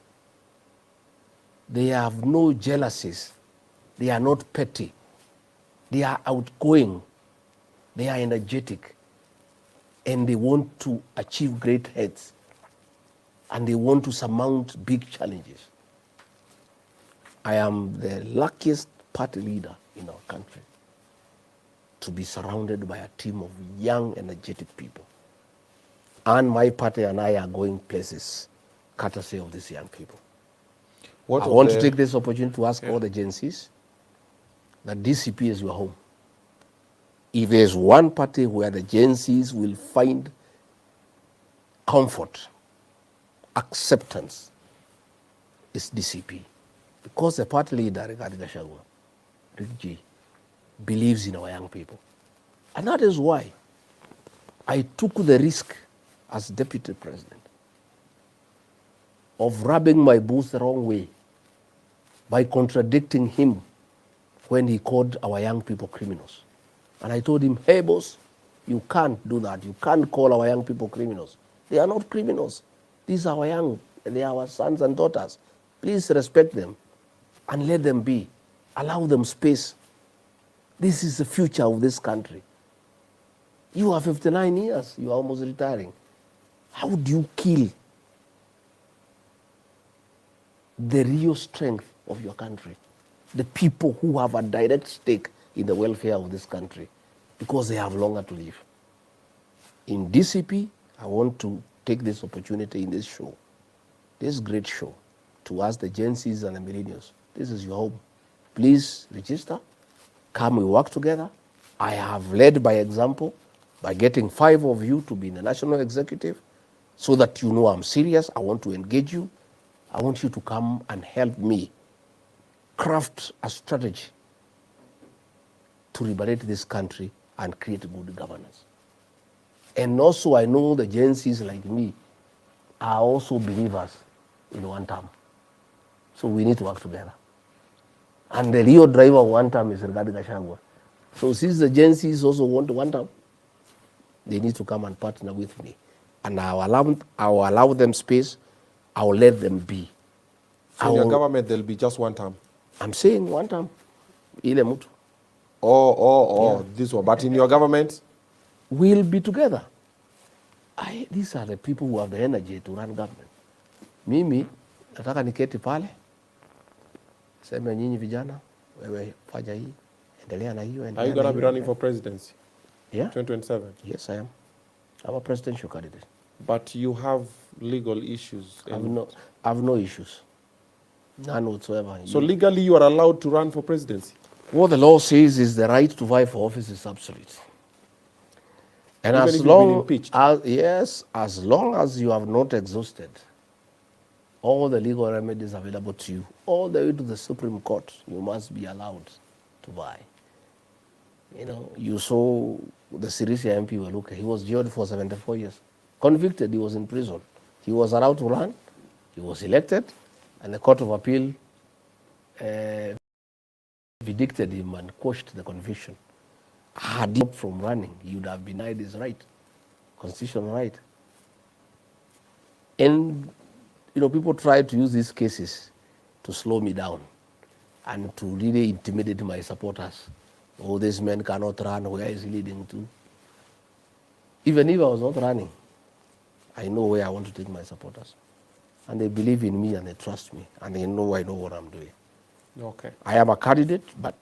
They have no jealousies. They are not petty. They are outgoing. They are energetic. And they want to achieve great heights. And they want to surmount big challenges. I am the luckiest party leader in our country to be surrounded by a team of young, energetic people. And my party and I are going places courtesy of these young people. I want to take this opportunity to ask all the Gen Zs that DCP is your home. If there's one party where the Gen Zs will find comfort, acceptance, it's DCP. Because the party leader, Rigathi Gachagua, Rick G, believes in our young people. And that is why I took the risk as deputy president of rubbing my boots the wrong way by contradicting him when he called our young people criminals. And I told him, hey boss, you can't do that. You can't call our young people criminals. They are not criminals. These are our young, they are our sons and daughters. Please respect them and let them be. Allow them space. This is the future of this country. You are 59 years, you are almost retiring. How do you kill the real strength of your country? The people who have a direct stake in the welfare of this country because they have longer to live. In DCP, I want to take this opportunity in this show, this great show, to ask the Gen Zs and the millennials, this is your home. Please register. Come, we work together. I have led by example by getting 5 of you to be in the national executive so that you know I'm serious. I want to engage you. I want you to come and help me craft a strategy to liberate this country and create good governance. And also, I know the agencies like me are also believers in one term. So we need to work together. And the real driver of one term is Rigathi Gachagua. So since the agencies also want one term, they need to come and partner with me. And I will allow them space. I will let them be. So in your government, there'll be just one term? I'm saying one term. Ile mtu. Yeah. This one. But in your government? We'll be together. These are the people who have the energy to run government. Mimi, nataka niketi pale, seme nyinyi vijana, wewe fanya hii, endelea na hiyo. Are you going to be running for presidency? Yeah. 2027? Yes, I am. I'm a presidential candidate. But you have legal issues. I have no issues. None whatsoever. So legally you are allowed to run for presidency? What the law says is the right to vie for office is absolute. And Even as if long you've been impeached? Yes, as long as you have not exhausted all the legal remedies available to you, all the way to the Supreme Court, you must be allowed to vie. You know, you saw the Sirisia MP Weluke. He was jailed for 74 years. Convicted, he was in prison. He was allowed to run. He was elected, and the Court of Appeal vindicated him and quashed the conviction. Had he stopped from running, he would have been denied his right, constitutional right. And you know, people try to use these cases to slow me down and to really intimidate my supporters. Oh, this man cannot run. Where is he leading to? Even if I was not running, I know where I want to take my supporters. And they believe in me and they trust me and they know I know what I'm doing. Okay. I am a candidate, but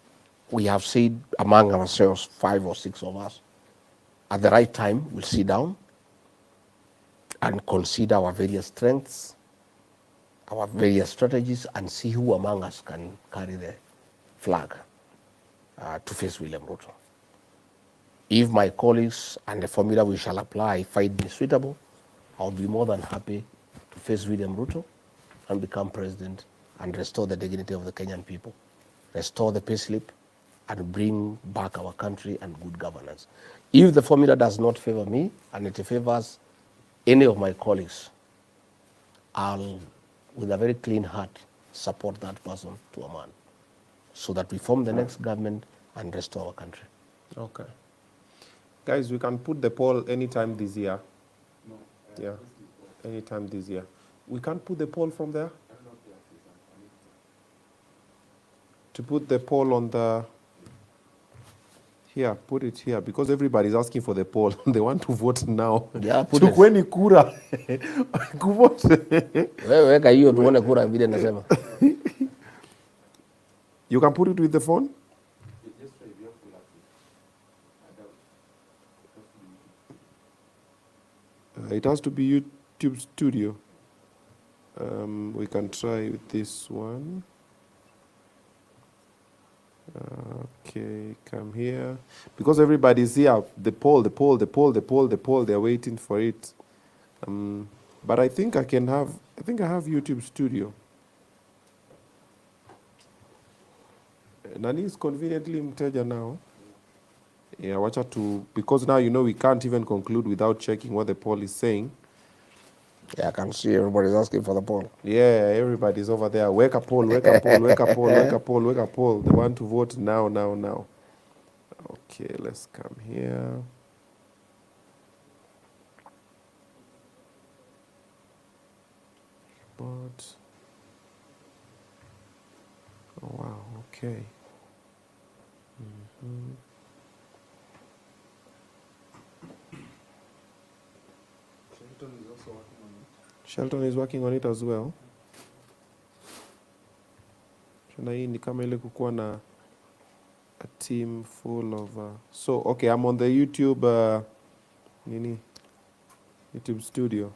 we have said among ourselves, 5 or 6 of us, at the right time, we'll sit down and consider our various strengths, our various strategies, and see who among us can carry the flag to face William Ruto. If my colleagues and the formula we shall apply find me suitable, I'll be more than happy to face William Ruto and become president and restore the dignity of the Kenyan people, restore the payslip, and bring back our country and good governance. If the formula does not favor me and it favors any of my colleagues, I'll, with a very clean heart, support that person to a man so that we form the next government and restore our country. Okay. Guys, we can put the poll anytime this year. No. Yeah, anytime this year. We can't put the poll from there? To put the poll on the... Here, put it here, because everybody's asking for the poll. They want to vote now. Yeah, put Chukweni kura. Kuvote. Weka hiyo tuone kura vile nasema. You can put it with the phone? It has to be YouTube Studio. We can try with this one. Okay, come here. Because everybody's here, the poll, they're waiting for it. But I think I have YouTube Studio. Nani is conveniently mteja now. Yeah, watch out to, because now you know we can't even conclude without checking what the poll is saying. Yeah, I can see everybody's asking for the poll. Yeah, everybody's over there. Wake up poll, wake up poll, wake up poll, wake up poll, wake up poll. They want to vote now. Okay, let's come here. But, oh wow, okay. Shelton is working on it as well. Na hii ni kama ile kukuwa na a team full of so okay, I'm on the YouTube YouTube Studio.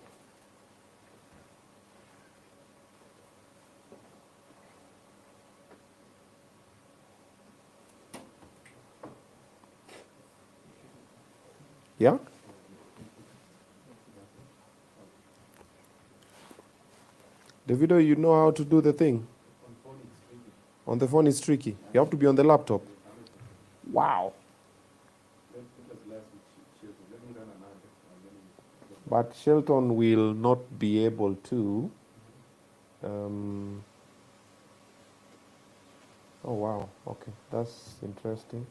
Yeah? Davido, you know how to do the thing? On the phone it's tricky. You have to be on the laptop. Wow. But Shelton will not be able to. Oh wow, okay, that's interesting.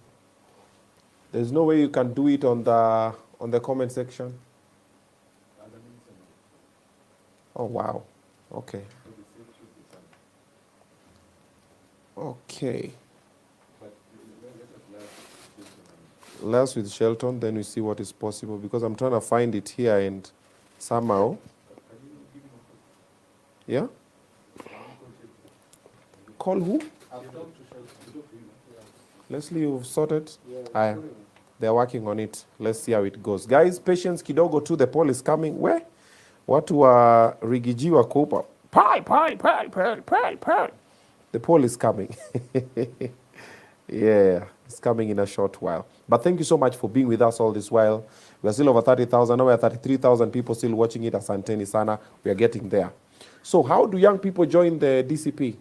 There's no way you can do it on the comment section. Oh wow, okay. Okay. Last with Shelton, then we see what is possible, because I'm trying to find it here and somehow. Yeah? Call who? Leslie, you've sorted? Aye. They're working on it. Let's see how it goes. Guys, patience kidogo too. The poll is coming. Where? Watu wa Rigiji wa kupa. Pie. The poll is coming. Yeah, it's coming in a short while. But thank you so much for being with us all this while. We're still over 30,000. Now we're 33,000 people still watching it. Asanteni sana. We are getting there. So how do young people join the DCP?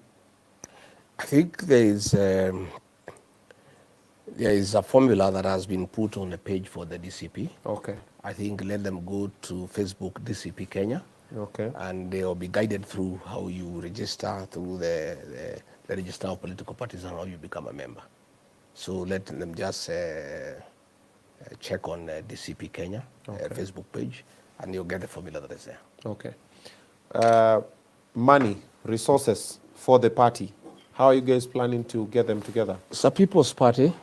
I think there is a formula that has been put on the page for the DCP. Okay. I think let them go to Facebook DCP Kenya. Okay. And they will be guided through how you register through the register of political parties and how you become a member. So let them just check on DCP Kenya Facebook page, and you'll get the formula that is there. Okay. Money, resources for the party. How are you guys planning to get them together? It's a people's party.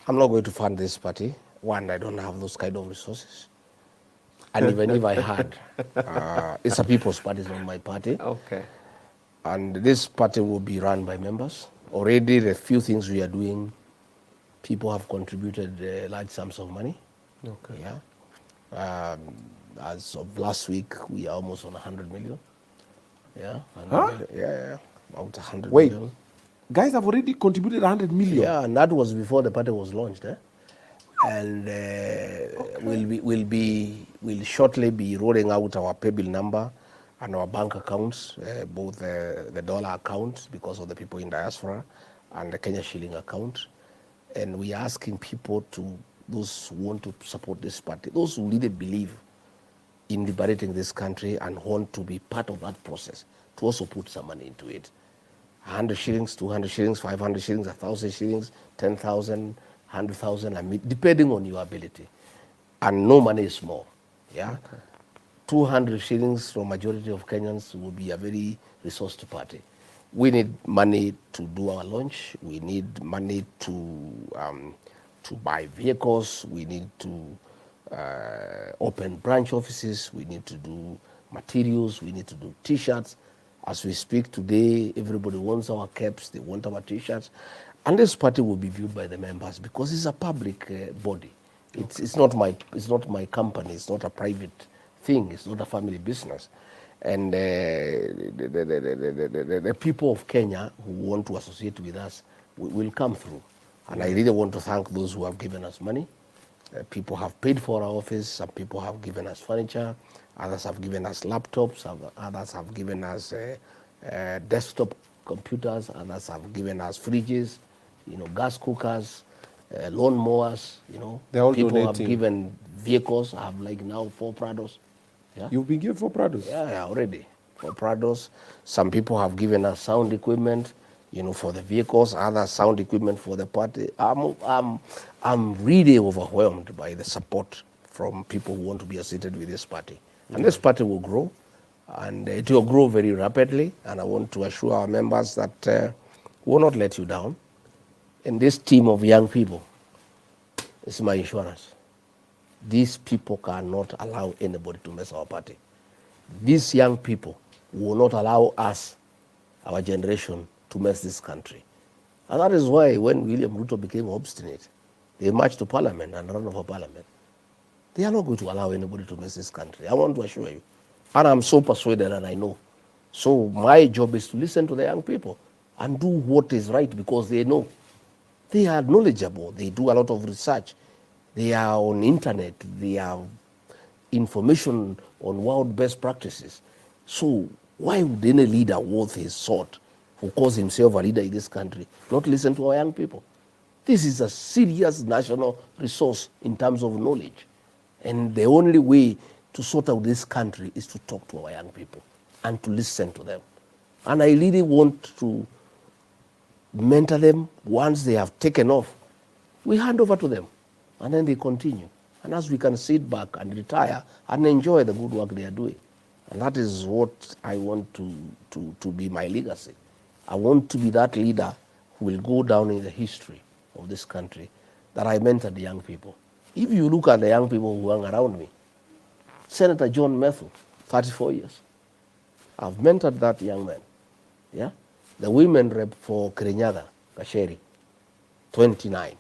I'm not going to fund this party. One, I don't have those kind of resources. And even if I had, it's a people's party, it's not my party. Okay. And this party will be run by members. Already, the few things we are doing, people have contributed large sums of money. Okay. Yeah. As of last week, we are almost on 100 million. Yeah. Huh? Yeah. About 100 Wait. million. Guys have already contributed 100 million. Yeah, and that was before the party was launched. And we'll shortly be rolling out our pay bill number and our bank accounts, both the dollar account because of the people in diaspora and the Kenya shilling account. And we are asking people those who want to support this party, those who really believe in liberating this country and want to be part of that process, to also put some money into it. 100 shillings, 200 shillings, 500 shillings, 1,000 shillings, 10,000, 100,000, depending on your ability. And no money is small. Yeah. Okay. 200 shillings for majority of Kenyans will be a very resourced party. We need money to do our launch. We need money to buy vehicles. We need to open branch offices. We need to do materials. We need to do T-shirts. As we speak today, everybody wants our caps. They want our T-shirts. And this party will be viewed by the members because it's a public body. It's not my company. It's not a private thing. It's not a family business. And the people of Kenya who want to associate with us will come through. And I really want to thank those who have given us money. People have paid for our office. Some people have given us furniture. Others have given us laptops. Others have given us desktop computers. Others have given us fridges, gas cookers, lawn mowers. They're all people donating. Have given vehicles. I have now 4 Prados. Yeah? You've been given 4 Prados? Yeah, already. 4 Prados. Some people have given us sound equipment, for the vehicles, other sound equipment for the party. I'm really overwhelmed by the support from people who want to be associated with this party. And this party will grow, and it will grow very rapidly. And I want to assure our members that we will not let you down. And this team of young people is my insurance. These people cannot allow anybody to mess our party. These young people will not allow us, our generation, to mess this country. And that is why when William Ruto became obstinate, they marched to parliament and ran for parliament. They are not going to allow anybody to mess this country. I want to assure you. And I'm so persuaded, and I know. So my job is to listen to the young people and do what is right because they know. They are knowledgeable. They do a lot of research. They are on internet. They have information on world best practices. So why would any leader worth his salt, who calls himself a leader in this country, not listen to our young people? This is a serious national resource in terms of knowledge. And the only way to sort out this country is to talk to our young people and to listen to them. And I really want to mentor them. Once they have taken off, we hand over to them, and then they continue. And as we can sit back and retire and enjoy the good work they are doing. And that is what I want to be my legacy. I want to be that leader who will go down in the history of this country, that I mentored the young people. If you look at the young people who hang around me, Senator John Methu, 34 years. I've mentored that young man. Yeah? The women rep for Kirinyaga, Kasheri, 29.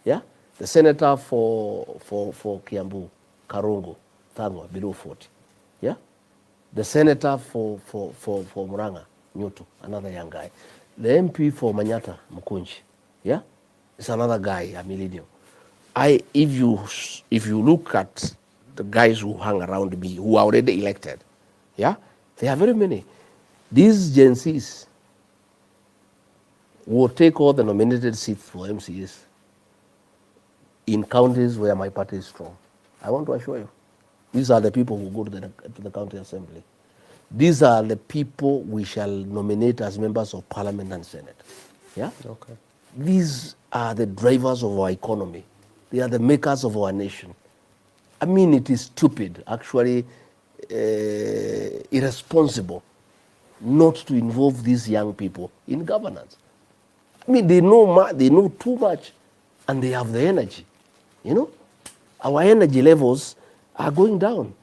Yeah? The senator for Kiambu, Karungu, Thagwa, below 40. Yeah? The senator for Muranga, Nyutu, another young guy. The MP for Manyata, Mukunji. Yeah? It's another guy, a millennial. If you look at the guys who hang around me, who are already elected, yeah, there are very many. These Gen Zs will take all the nominated seats for MCs in counties where my party is strong. I want to assure you, these are the people who go to the county assembly. These are the people we shall nominate as members of parliament and senate. Yeah? Okay. These are the drivers of our economy. They are the makers of our nation. I mean, it is stupid, actually irresponsible, not to involve these young people in governance. I mean, they know too much, and they have the energy. You know, our energy levels are going down.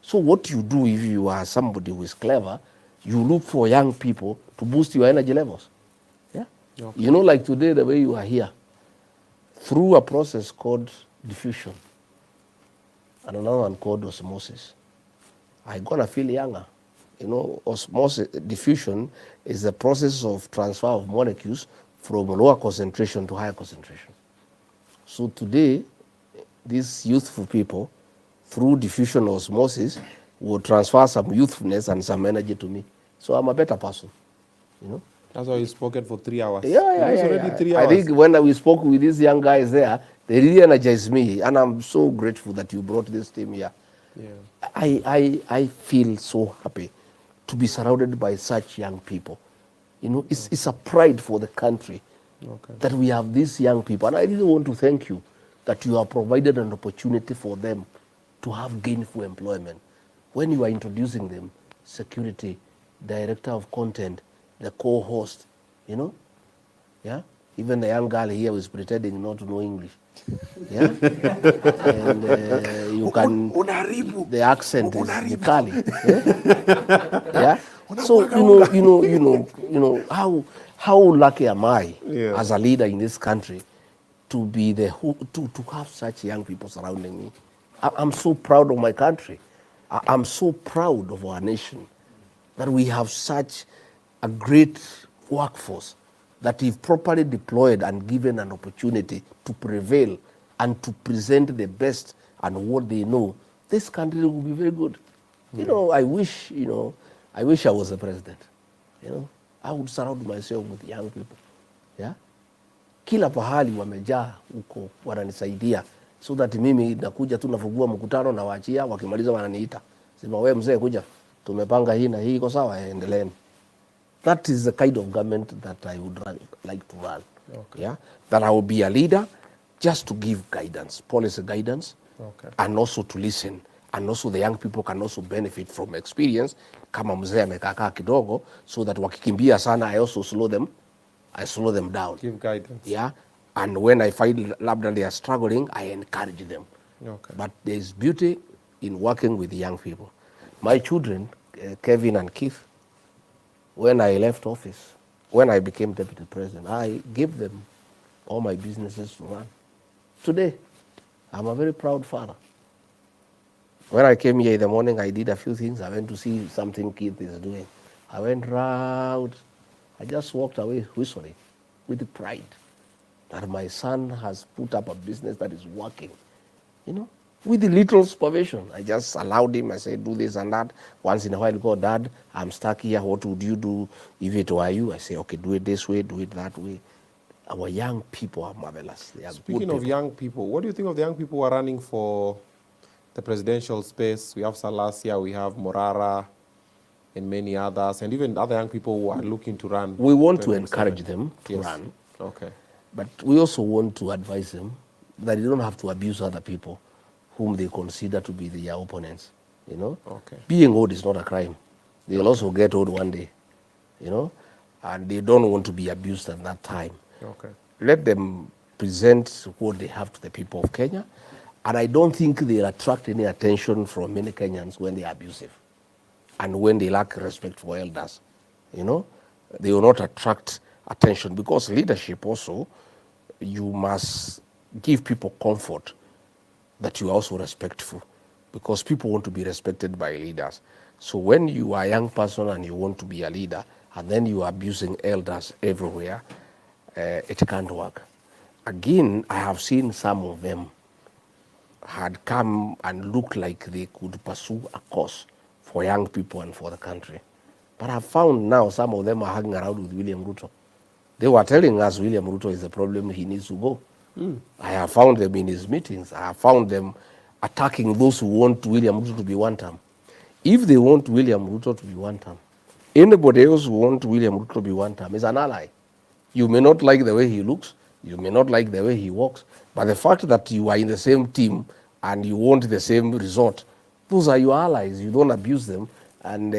So what you do if you are somebody who is clever, you look for young people to boost your energy levels. Yeah. Okay. You know, like today, the way you are here, through a process called diffusion, and another one called osmosis, I'm gonna feel younger. You know, osmosis, diffusion is the process of transfer of molecules from lower concentration to higher concentration. So today, these youthful people, through diffusion or osmosis, will transfer some youthfulness and some energy to me. So I'm a better person, you know. That's why you spoken for 3 hours. Yeah. 3 hours. I think when we spoke with these young guys there, they really energized me, and I'm so grateful that you brought this team here. Yeah. I feel so happy to be surrounded by such young people. You know, it's a pride for the country that we have these young people. And I really want to thank you that you have provided an opportunity for them to have gainful employment. When you are introducing them, security, director of content, the co-host, you know, yeah? Even the young girl here was pretending not to know English. Yeah? And you can, the accent is Nikali. Yeah? So, you know, how lucky am I as a leader in this country to be to have such young people surrounding me. I'm so proud of my country. I'm so proud of our nation that we have such a great workforce that if properly deployed and given an opportunity to prevail and to present the best and what they know, this country will be very good. You know, I wish I was the president. You know, I would surround myself with young people. Yeah? Kila pahali wamejaa huko wananisaidia, so that mimi nakuja tu nafungua mkutano na waachia, wakimaliza wananiita. Sema wewe mzee kuja, tumepanga hii na hii, iko sawa, endeleeni. That is the kind of government that I would like to run. Okay. Yeah? That I will be a leader just to give guidance, policy guidance, and also to listen. And also the young people can also benefit from experience. Kama mzee amekaa kidogo, so that wakikimbia sana, I also slow them down. Give guidance. Yeah? And when I find labda they are struggling, I encourage them. Okay. But there is beauty in working with young people. My children, Kevin and Keith, when I left office, when I became deputy president, I gave them all my businesses to run. Today, I'm a very proud father. When I came here in the morning, I did a few things. I went to see something Keith is doing. I went round. I just walked away whistling with pride that my son has put up a business that is working. you know, with the little supervision. I just allowed him. I said, do this and that. Once in a while, go, Dad, I'm stuck here. What would you do if it were you? I say, okay, do it this way, do it that way. Our young people are marvelous. They are Speaking good of young people, what do you think of the young people who are running for the presidential space? We have Salasia, we have Morara, and many others, and even other young people who are looking to run. We want to encourage them to Yes. run, Okay. but we also want to advise them that they don't have to abuse other people whom they consider to be their opponents. You know, Okay. being old is not a crime. They'll also get old one day, you know, and they don't want to be abused at that time. Okay. Let them present what they have to the people of Kenya, and I don't think they'll attract any attention from many Kenyans when they are abusive and when they lack respect for elders. You know, they will not attract attention, because leadership also, you must give people comfort that you are also respectful, because people want to be respected by leaders. So when you are a young person and you want to be a leader, and then you are abusing elders everywhere, it can't work. Again, I have seen some of them had come and looked like they could pursue a cause for young people and for the country. But I've found now some of them are hanging around with William Ruto. They were telling us William Ruto is the problem, he needs to go. I have found them in his meetings. I have found them attacking those who want William Ruto to be one term. If they want William Ruto to be one term, anybody else who wants William Ruto to be one term is an ally. You may not like the way he looks, you may not like the way he walks, but the fact that you are in the same team and you want the same result, those are your allies. You don't abuse them and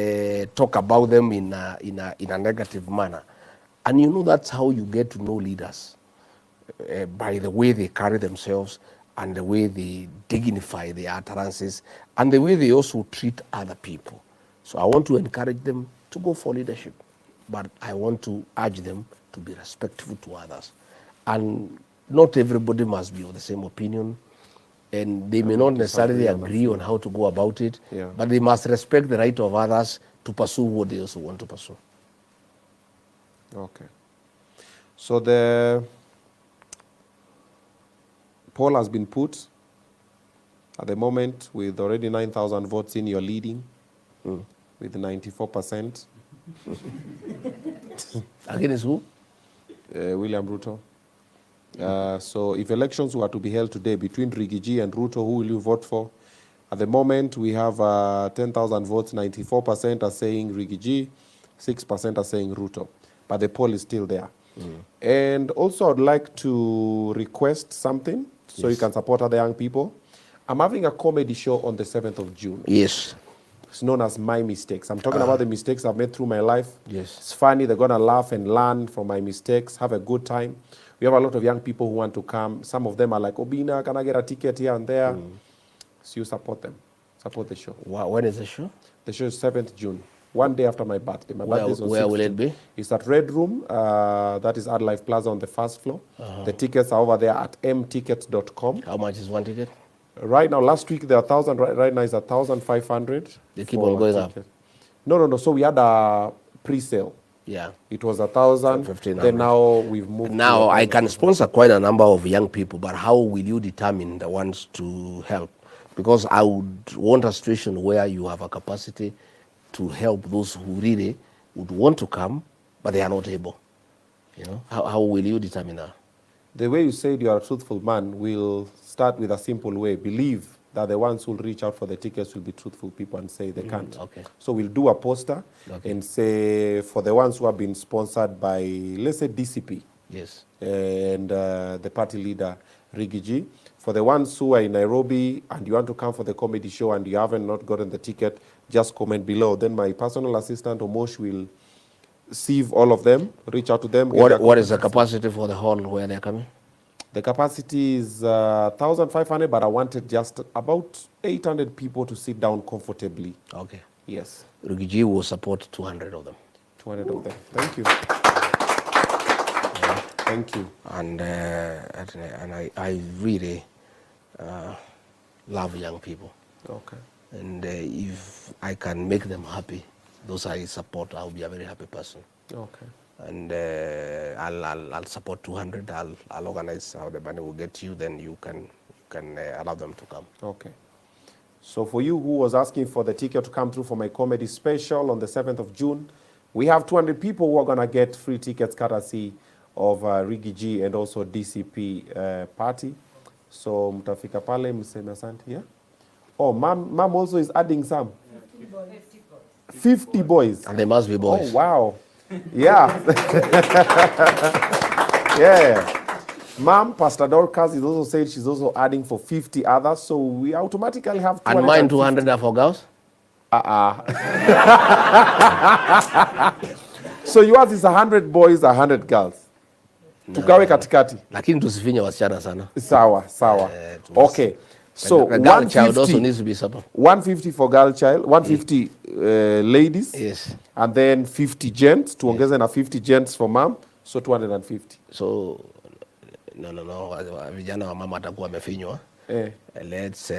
talk about them in a negative manner. And you know, that's how you get to know leaders, by the way they carry themselves and the way they dignify their utterances and the way they also treat other people. So I want to encourage them to go for leadership, but I want to urge them to be respectful to others. And not everybody must be of the same opinion, and they may not necessarily agree on how to go about it, but they must respect the right of others to pursue what they also want to pursue. Okay. So the poll has been put. At the moment, with already 9,000 votes in, you're leading with 94%. Against who? William Ruto. So if elections were to be held today between Rigiji and Ruto, who will you vote for? At the moment, we have 10,000 votes. 94% are saying Rigiji, 6% are saying Ruto. But the poll is still there. And also, I'd like to request something so you can support other young people. I'm having a comedy show on the 7th of June. Yes. It's known as My Mistakes. I'm talking about the mistakes I've made through my life. Yes. It's funny. They're going to laugh and learn from my mistakes, have a good time. We have a lot of young people who want to come. Some of them are like, OBINNA, can I get a ticket here and there? So you support them. Support the show. When is the show? The show is 7th June, one day after my birthday. My birthday is on Where 6th will it June. be? It's at Red Room. That is Art Life Plaza on the first floor. The tickets are over there at mtickets.com. How much is one ticket? Right now, last week, there are 1,000. Right now, it's 1,500. They keep on going up. No. So we had a pre-sale. Yeah. It was 1,000. 1,500. Then now we've moved. Now I can sponsor quite a number of young people, but how will you determine the ones to help? Because I would want a situation where you have a capacity to help those who really would want to come, but they are not able. You know, how will you determine that? The way you said you are a truthful man will start with a simple way. Believe that the ones who will reach out for the tickets will be truthful people and say they can't. Okay. So we'll do a poster and say for the ones who have been sponsored by, let's say, DCP. Yes. And the party leader, Rigiji. For the ones who are in Nairobi and you want to come for the comedy show and you haven't not gotten the ticket, just comment below. Then my personal assistant, Omosh, will sieve all of them, reach out to them. What is the capacity for the hall where they're coming? The capacity is 1,500, but I wanted just about 800 people to sit down comfortably. Okay. Yes. Rigiji will support 200 of them. 200 of them. Thank you. Thank you. And I really love young people. Okay. And if I can make them happy, those I support, I'll be a very happy person. Okay. And I'll support 200. I'll organize how the money will get you. Then you can can allow them to come. Okay. So for you who was asking for the ticket to come through for my comedy special on the 7th of June, we have 200 people who are going to get free tickets courtesy of Rigathi G and also DCP party. So mtafika pale mseme asante. Yeah? Oh, mom also is adding some. 50 boys. And they must be boys. Oh, wow. Yeah. Yeah. Mom, Pastor Dorcas is also said she's also adding for 50 others. So we automatically have 250. And mine 200 are for girls? So yours is 100 boys, 100 girls. Tugawe katikati. Lakini tusifinye wasichana sana. Sawa, sawa. Okay. So the girl child also needs to be supple. 150 for girl child, 150 ladies. Yes. And then 50 gents. Tuongeze na 50 gents for mom. So 250. So no. Vijana wa mama atakuwa amefinywa. Let's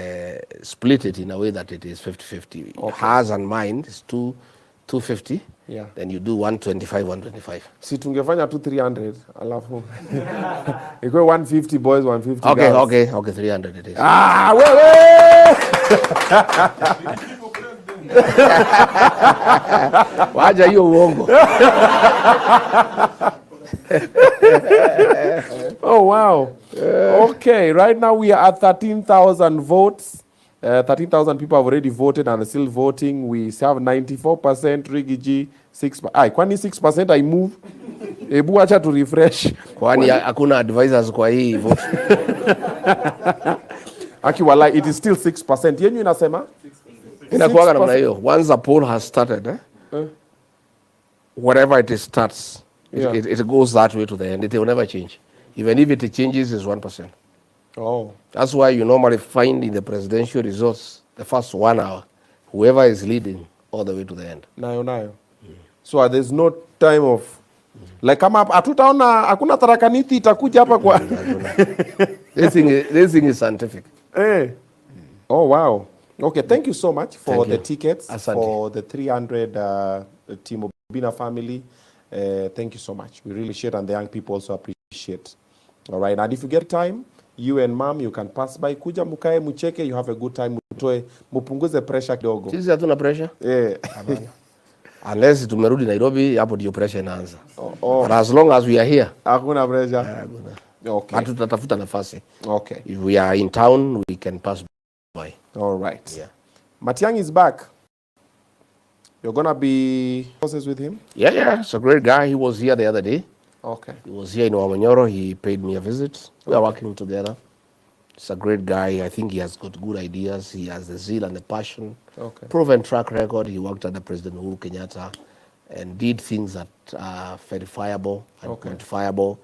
split it in a way that it is 50-50. Okay. Hers and mine is 250. Yeah. Then you do 125, 125. Si tungefanya tu 300, alafu. Ikuwe 150 boys, 150 okay, girls. Okay, 300 it is. Wewe! Waja hiyo uongo. Oh, wow. Okay, right now we are at 13,000 votes. 13,000 people have already voted and are still voting. We have 94% Rigathi G, 6%. Kwani 6% I move? Ebu acha to refresh. Kwani hakuna advisors kwa hii vote. Aki walai, it is still 6%. Yenyu inasema? Inakuwaga namna hiyo. Once a poll has started, whatever it starts, it goes that way to the end. It will never change. Even if it changes, it's 1%. Oh. That's why you normally find in the presidential results, the first 1 hour, whoever is leading all the way to the end. Nayo. So there's no time of, like kama hatutaona hakuna tarakanithi itakuja hapa kwa. This thing is scientific. Oh, wow. Okay, thank you so much for the tickets. Asante. For the 300 Team OBINNA family. Thank you so much. We really share, and the young people also appreciate. All right, and if you get time, you and mom, you can pass by. Kuja mukae mucheke, you have a good time. Mupunguze pressure kidogo. Sisi hatuna pressure? Unless tumerudi Nairobi, hapo ndio pressure inaanza. But as long as we are here, hakuna pressure. Okay. But tutatafuta nafasi. Okay. If we are in town, we can pass by. All right. Yeah. Matiang is back. You're gonna be close with him? Yeah. It's a great guy. He was here the other day. Okay. He was here in Wamanyoro. He paid me a visit. We are working together. He's a great guy. I think he has got good ideas. He has the zeal and the passion. Okay. Proven track record. He worked under President Uhuru Kenyatta and did things that are verifiable and quantifiable.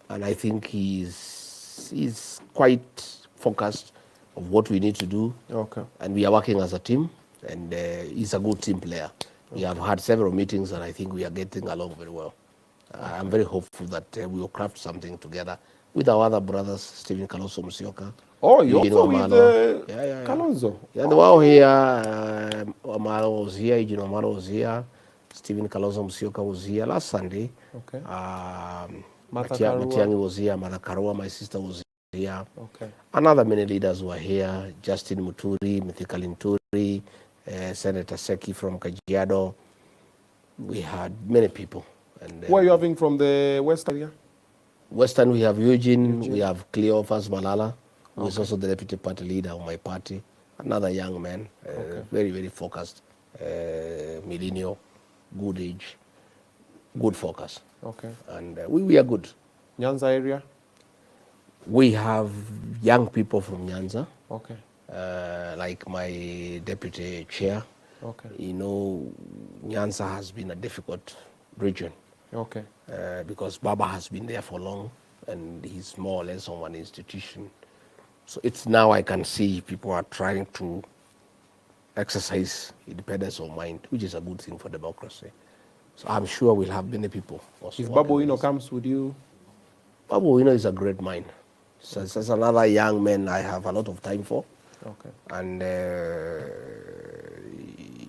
And I think he's quite focused of what we need to do. Okay. And we are working as a team. And he's a good team player. We have had several meetings, and I think we are getting along very well. I'm very hopeful that we will craft something together with our other brothers, Stephen Kalonzo Musyoka. Oh, you also with Kalonzo? Yeah, they were all here. Amaro was here, Eugene Amaro was here, Stephen Kalonzo Musyoka was here last Sunday. Okay. Matiang'i was here, Martha Karua, my sister, was here. Okay. Another many leaders were here, Justin Muturi, Mithika Linturi, Senator Seki from Kajiado. We had many people. And, who are you having from the West area? Western, we have Eugene. We have Cleophas Malala, who is also the deputy party leader of my party. Another young man, very, very focused, millennial, good age, good focus. Okay. And we are good. Nyanza area? We have young people from Nyanza. Okay. Like my deputy chair. Okay. You know, Nyanza has been a difficult region. Okay. Because Baba has been there for long, and he's more or less on one institution. So it's now I can see people are trying to exercise independence of mind, which is a good thing for democracy. So I'm sure we'll have many people. If Babu Owino comes, would you? Babu Owino is a great mind. So it's another young man I have a lot of time for. Okay. And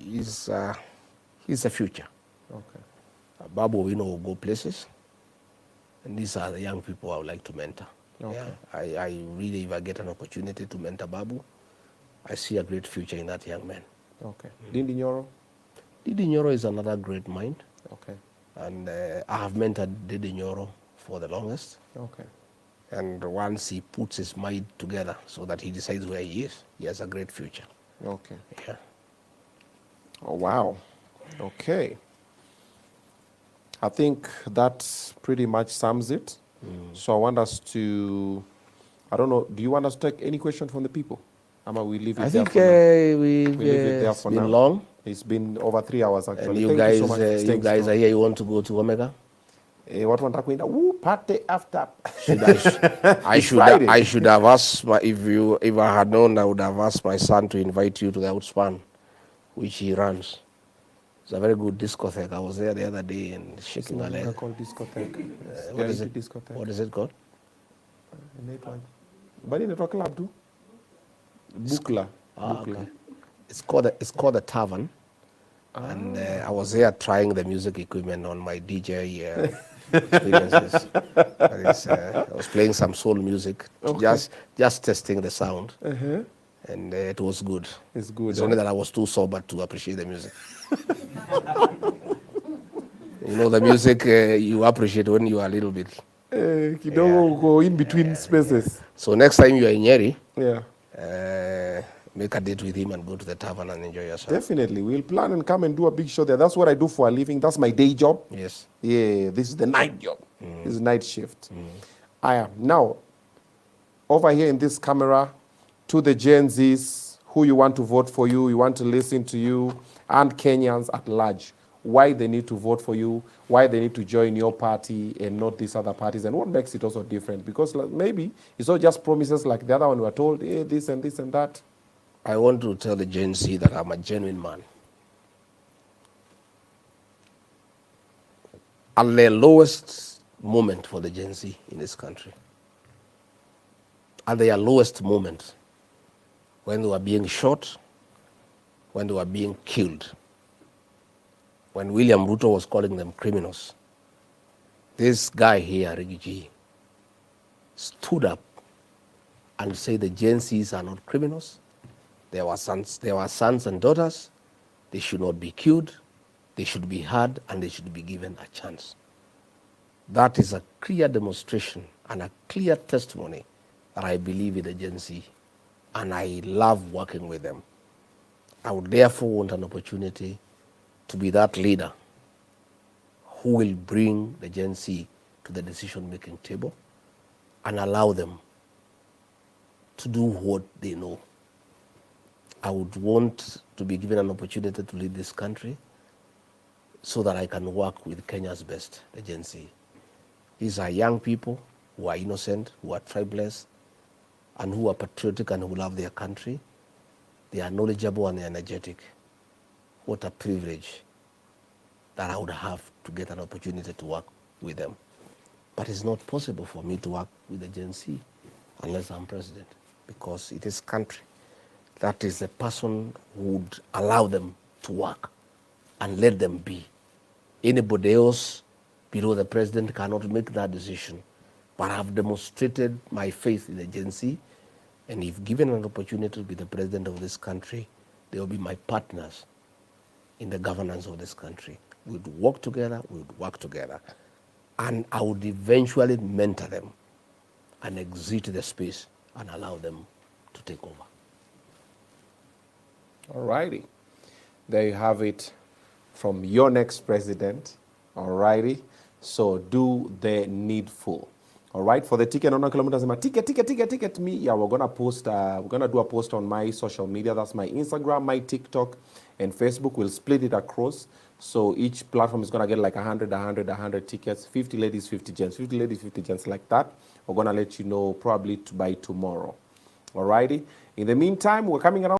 he's the future. Okay. Babu Owino will go places, and these are the young people I would like to mentor. Okay. Yeah, I really, if I get an opportunity to mentor Babu, I see a great future in that young man. Okay. Dindi Nyoro? Didi Nyoro is another great mind, Okay. and I have mentored Didi Nyoro for the longest. Okay. And once he puts his mind together so that he decides where he is, he has a great future. Okay. Yeah. Oh, wow. Okay. I think that pretty much sums it. So I want us to, I don't know, do you want us to take any question from the people? Ama we leave it I there think for now? we leave it there it's for been now. long, It's been over 3 hours and actually. you Thank guys, you so much for you staying guys strong. are here. You want to go to Omega? What want to woo party after? Should I? It's Friday. I should have asked my, if I had known, I would have asked my son to invite you to the outspan, which he runs. It's a very good discotheque. I was there the other day and It's shaking not a leg. called discotheque. It's What is into it? discotheque. What is it called? But in the club too. Bukla. Bukla. Okay. It's called the Tavern, and I was there trying the music equipment on my DJ experiences. I was playing some soul music, just testing the sound, and it was good. It's good. It's only that I was too sober to appreciate the music. You know, the music you appreciate when you are a little bit. Kidogo go in between spaces. So next time you are in Nyeri, Yeah. make a date with him and go to the tavern and enjoy yourself. Definitely. We'll plan and come and do a big show there. That's what I do for a living. That's my day job. Yes. Yeah, this is the night job. This is night shift. I am. Now, over here in this camera, to the Gen Zs, who you want to vote for you want to listen to you, and Kenyans at large, why they need to vote for you, why they need to join your party and not these other parties, and what makes it also different. Because maybe it's not just promises like the other one we were told, hey, this and this and that. I want to tell the Gen Z that I'm a genuine man. At the lowest moment for the Gen Z in this country, at their lowest moment, when they were being shot, when they were being killed, when William Ruto was calling them criminals, this guy here, Rigathi, stood up and said the Gen Zs are not criminals. They were sons and daughters. They should not be killed. They should be heard, and they should be given a chance. That is a clear demonstration and a clear testimony that I believe in the Gen Z, and I love working with them. I would therefore want an opportunity to be that leader who will bring the Gen Z to the decision-making table and allow them to do what they know. I would want to be given an opportunity to lead this country so that I can work with Kenya's best, the Gen Z. These are young people who are innocent, who are tribeless, and who are patriotic and who love their country. They are knowledgeable and energetic. What a privilege that I would have to get an opportunity to work with them. But it's not possible for me to work with the Gen Z unless I'm president, because it is country. That is the person who would allow them to work and let them be. Anybody else below the president cannot make that decision. But I've demonstrated my faith in the Gen Z, and if given an opportunity to be the president of this country, they will be my partners in the governance of this country. We would work together, and I would eventually mentor them and exit the space and allow them to take over. All righty. There you have it from your next president. All righty. So do the needful. All right. For the ticket, on kilometers, ticket me. Yeah, we're gonna post. We're gonna do a post on my social media. That's my Instagram, my TikTok, and Facebook. We'll split it across. So each platform is gonna get like 100 tickets. 50 ladies, 50 gents. 50 ladies, 50 gents, like that. We're gonna let you know probably by tomorrow. All righty. In the meantime, we're coming around.